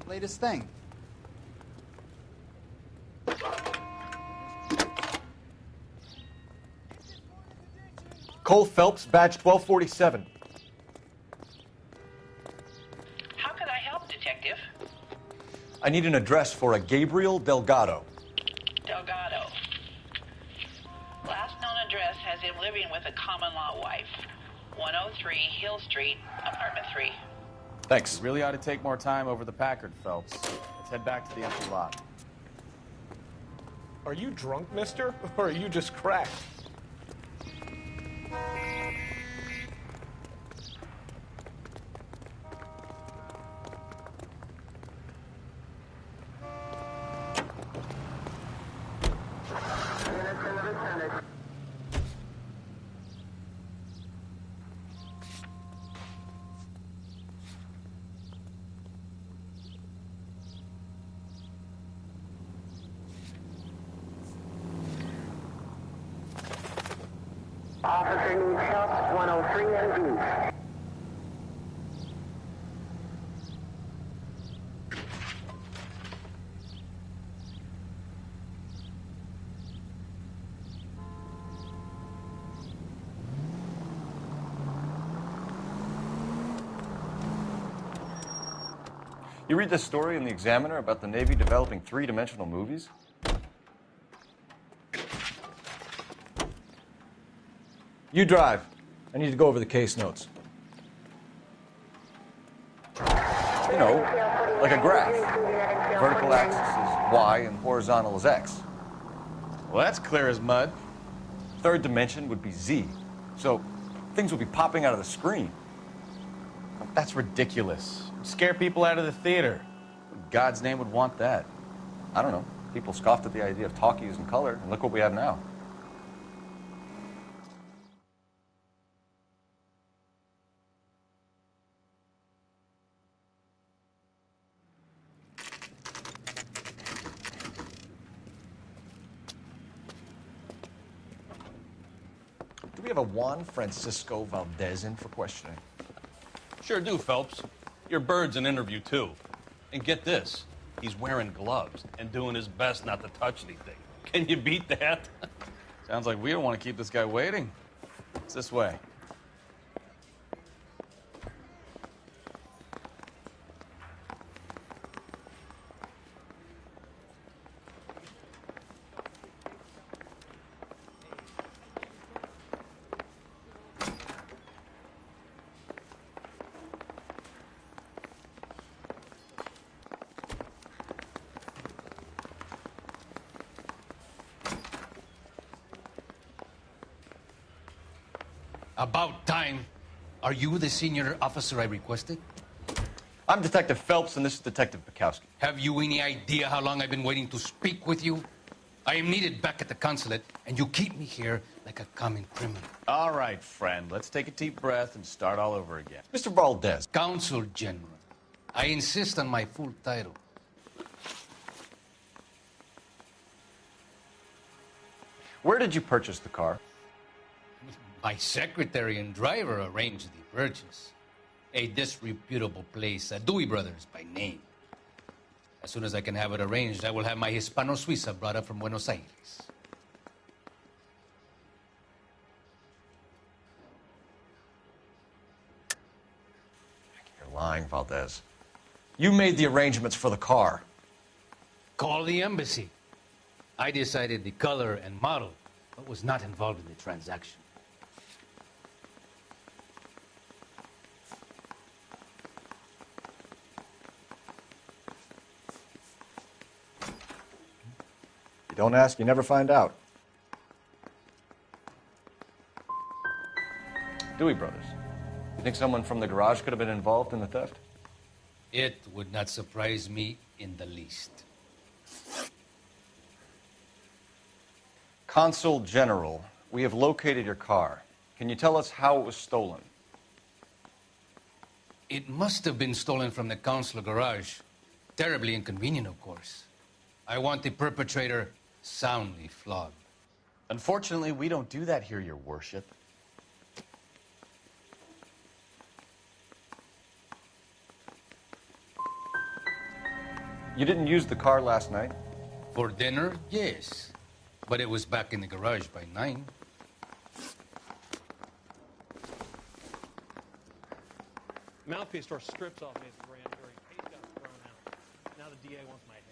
Latest thing. Cole Phelps, badge 1247. How can I help, Detective? I need an address for a Gabriel Delgado. Delgado. Last known address has him living with a common-law wife. 103 Hill Street, apartment 3. Thanks. We really ought to take more time over the Packard, Phelps. Let's head back to the empty lot. Are you drunk, mister? Or are you just cracked? Officer needs help, 103 MD. You read this story in the Examiner about the Navy developing three-dimensional movies? You drive. I need to go over the case notes. You know, like a graph. Vertical axis is Y and horizontal is X. Well, that's clear as mud. Third dimension would be Z. So things will be popping out of the screen. That's ridiculous. Scare people out of the theater. Who in God's name would want that? I don't know. People scoffed at the idea of talkies in color, and look what we have now. Do we have a Juan Francisco Valdez in for questioning? Sure do, Phelps. Your bird's an interview, too. And get this, he's wearing gloves and doing his best not to touch anything. Can you beat that? Sounds like we don't want to keep this guy waiting. It's this way. About time. Are you the senior officer I requested? I'm Detective Phelps, and this is Detective Bukowski. Have you any idea how long I've been waiting to speak with you? I am needed back at the consulate, and you keep me here like a common criminal. All right, friend. Let's take a deep breath and start all over again. Mr. Valdez. Consul General. I insist on my full title. Where did you purchase the car? My secretary and driver arranged the purchase. A disreputable place, Dewey Brothers by name. As soon as I can have it arranged, I will have my Hispano Suiza brought up from Buenos Aires. You're lying, Valdez. You made the arrangements for the car. Call the embassy. I decided the color and model, but was not involved in the transaction. You don't ask, you never find out. Dewey Brothers. You think someone from the garage could have been involved in the theft? It would not surprise me in the least. Consul General, we have located your car. Can you tell us how it was stolen? It must have been stolen from the consular garage. Terribly inconvenient, of course. I want the perpetrator soundly flogged. Unfortunately, we don't do that here, Your Worship. You didn't use the car last night? For dinner, yes. But it was back in the garage by 9. Mouthpiece tore strips off me at the grand jury. Case got thrown out. Now the DA wants my head.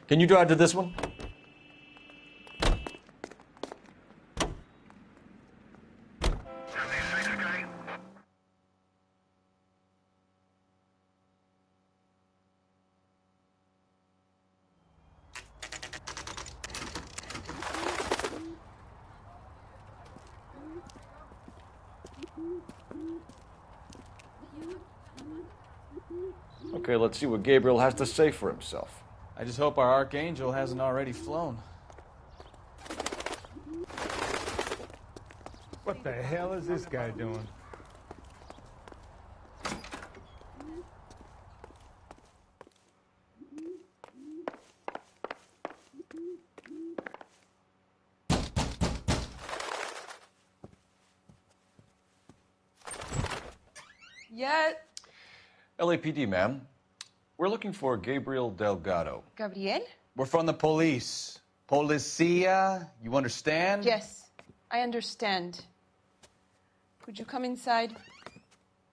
Can you drive to this one? Okay, let's see what Gabriel has to say for himself. I just hope our Archangel hasn't already flown. What the hell is this guy doing? Yeah. LAPD, ma'am. We're looking for Gabriel Delgado. Gabriel? We're from the police. Policia, you understand? Yes, I understand. Could you come inside?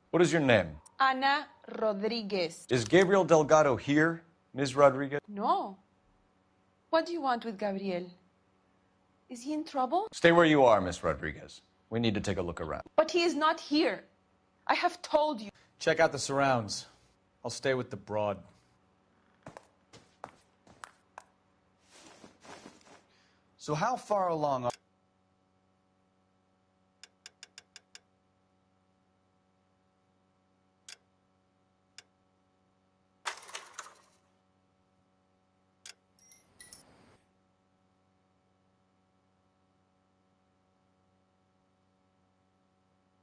What is your name? Ana Rodriguez. Is Gabriel Delgado here, Ms. Rodriguez? No. What do you want with Gabriel? Is he in trouble? Stay where you are, Miss Rodriguez. We need to take a look around. But he is not here. I have told you. Check out the surrounds. I'll stay with the broad. So how far along are...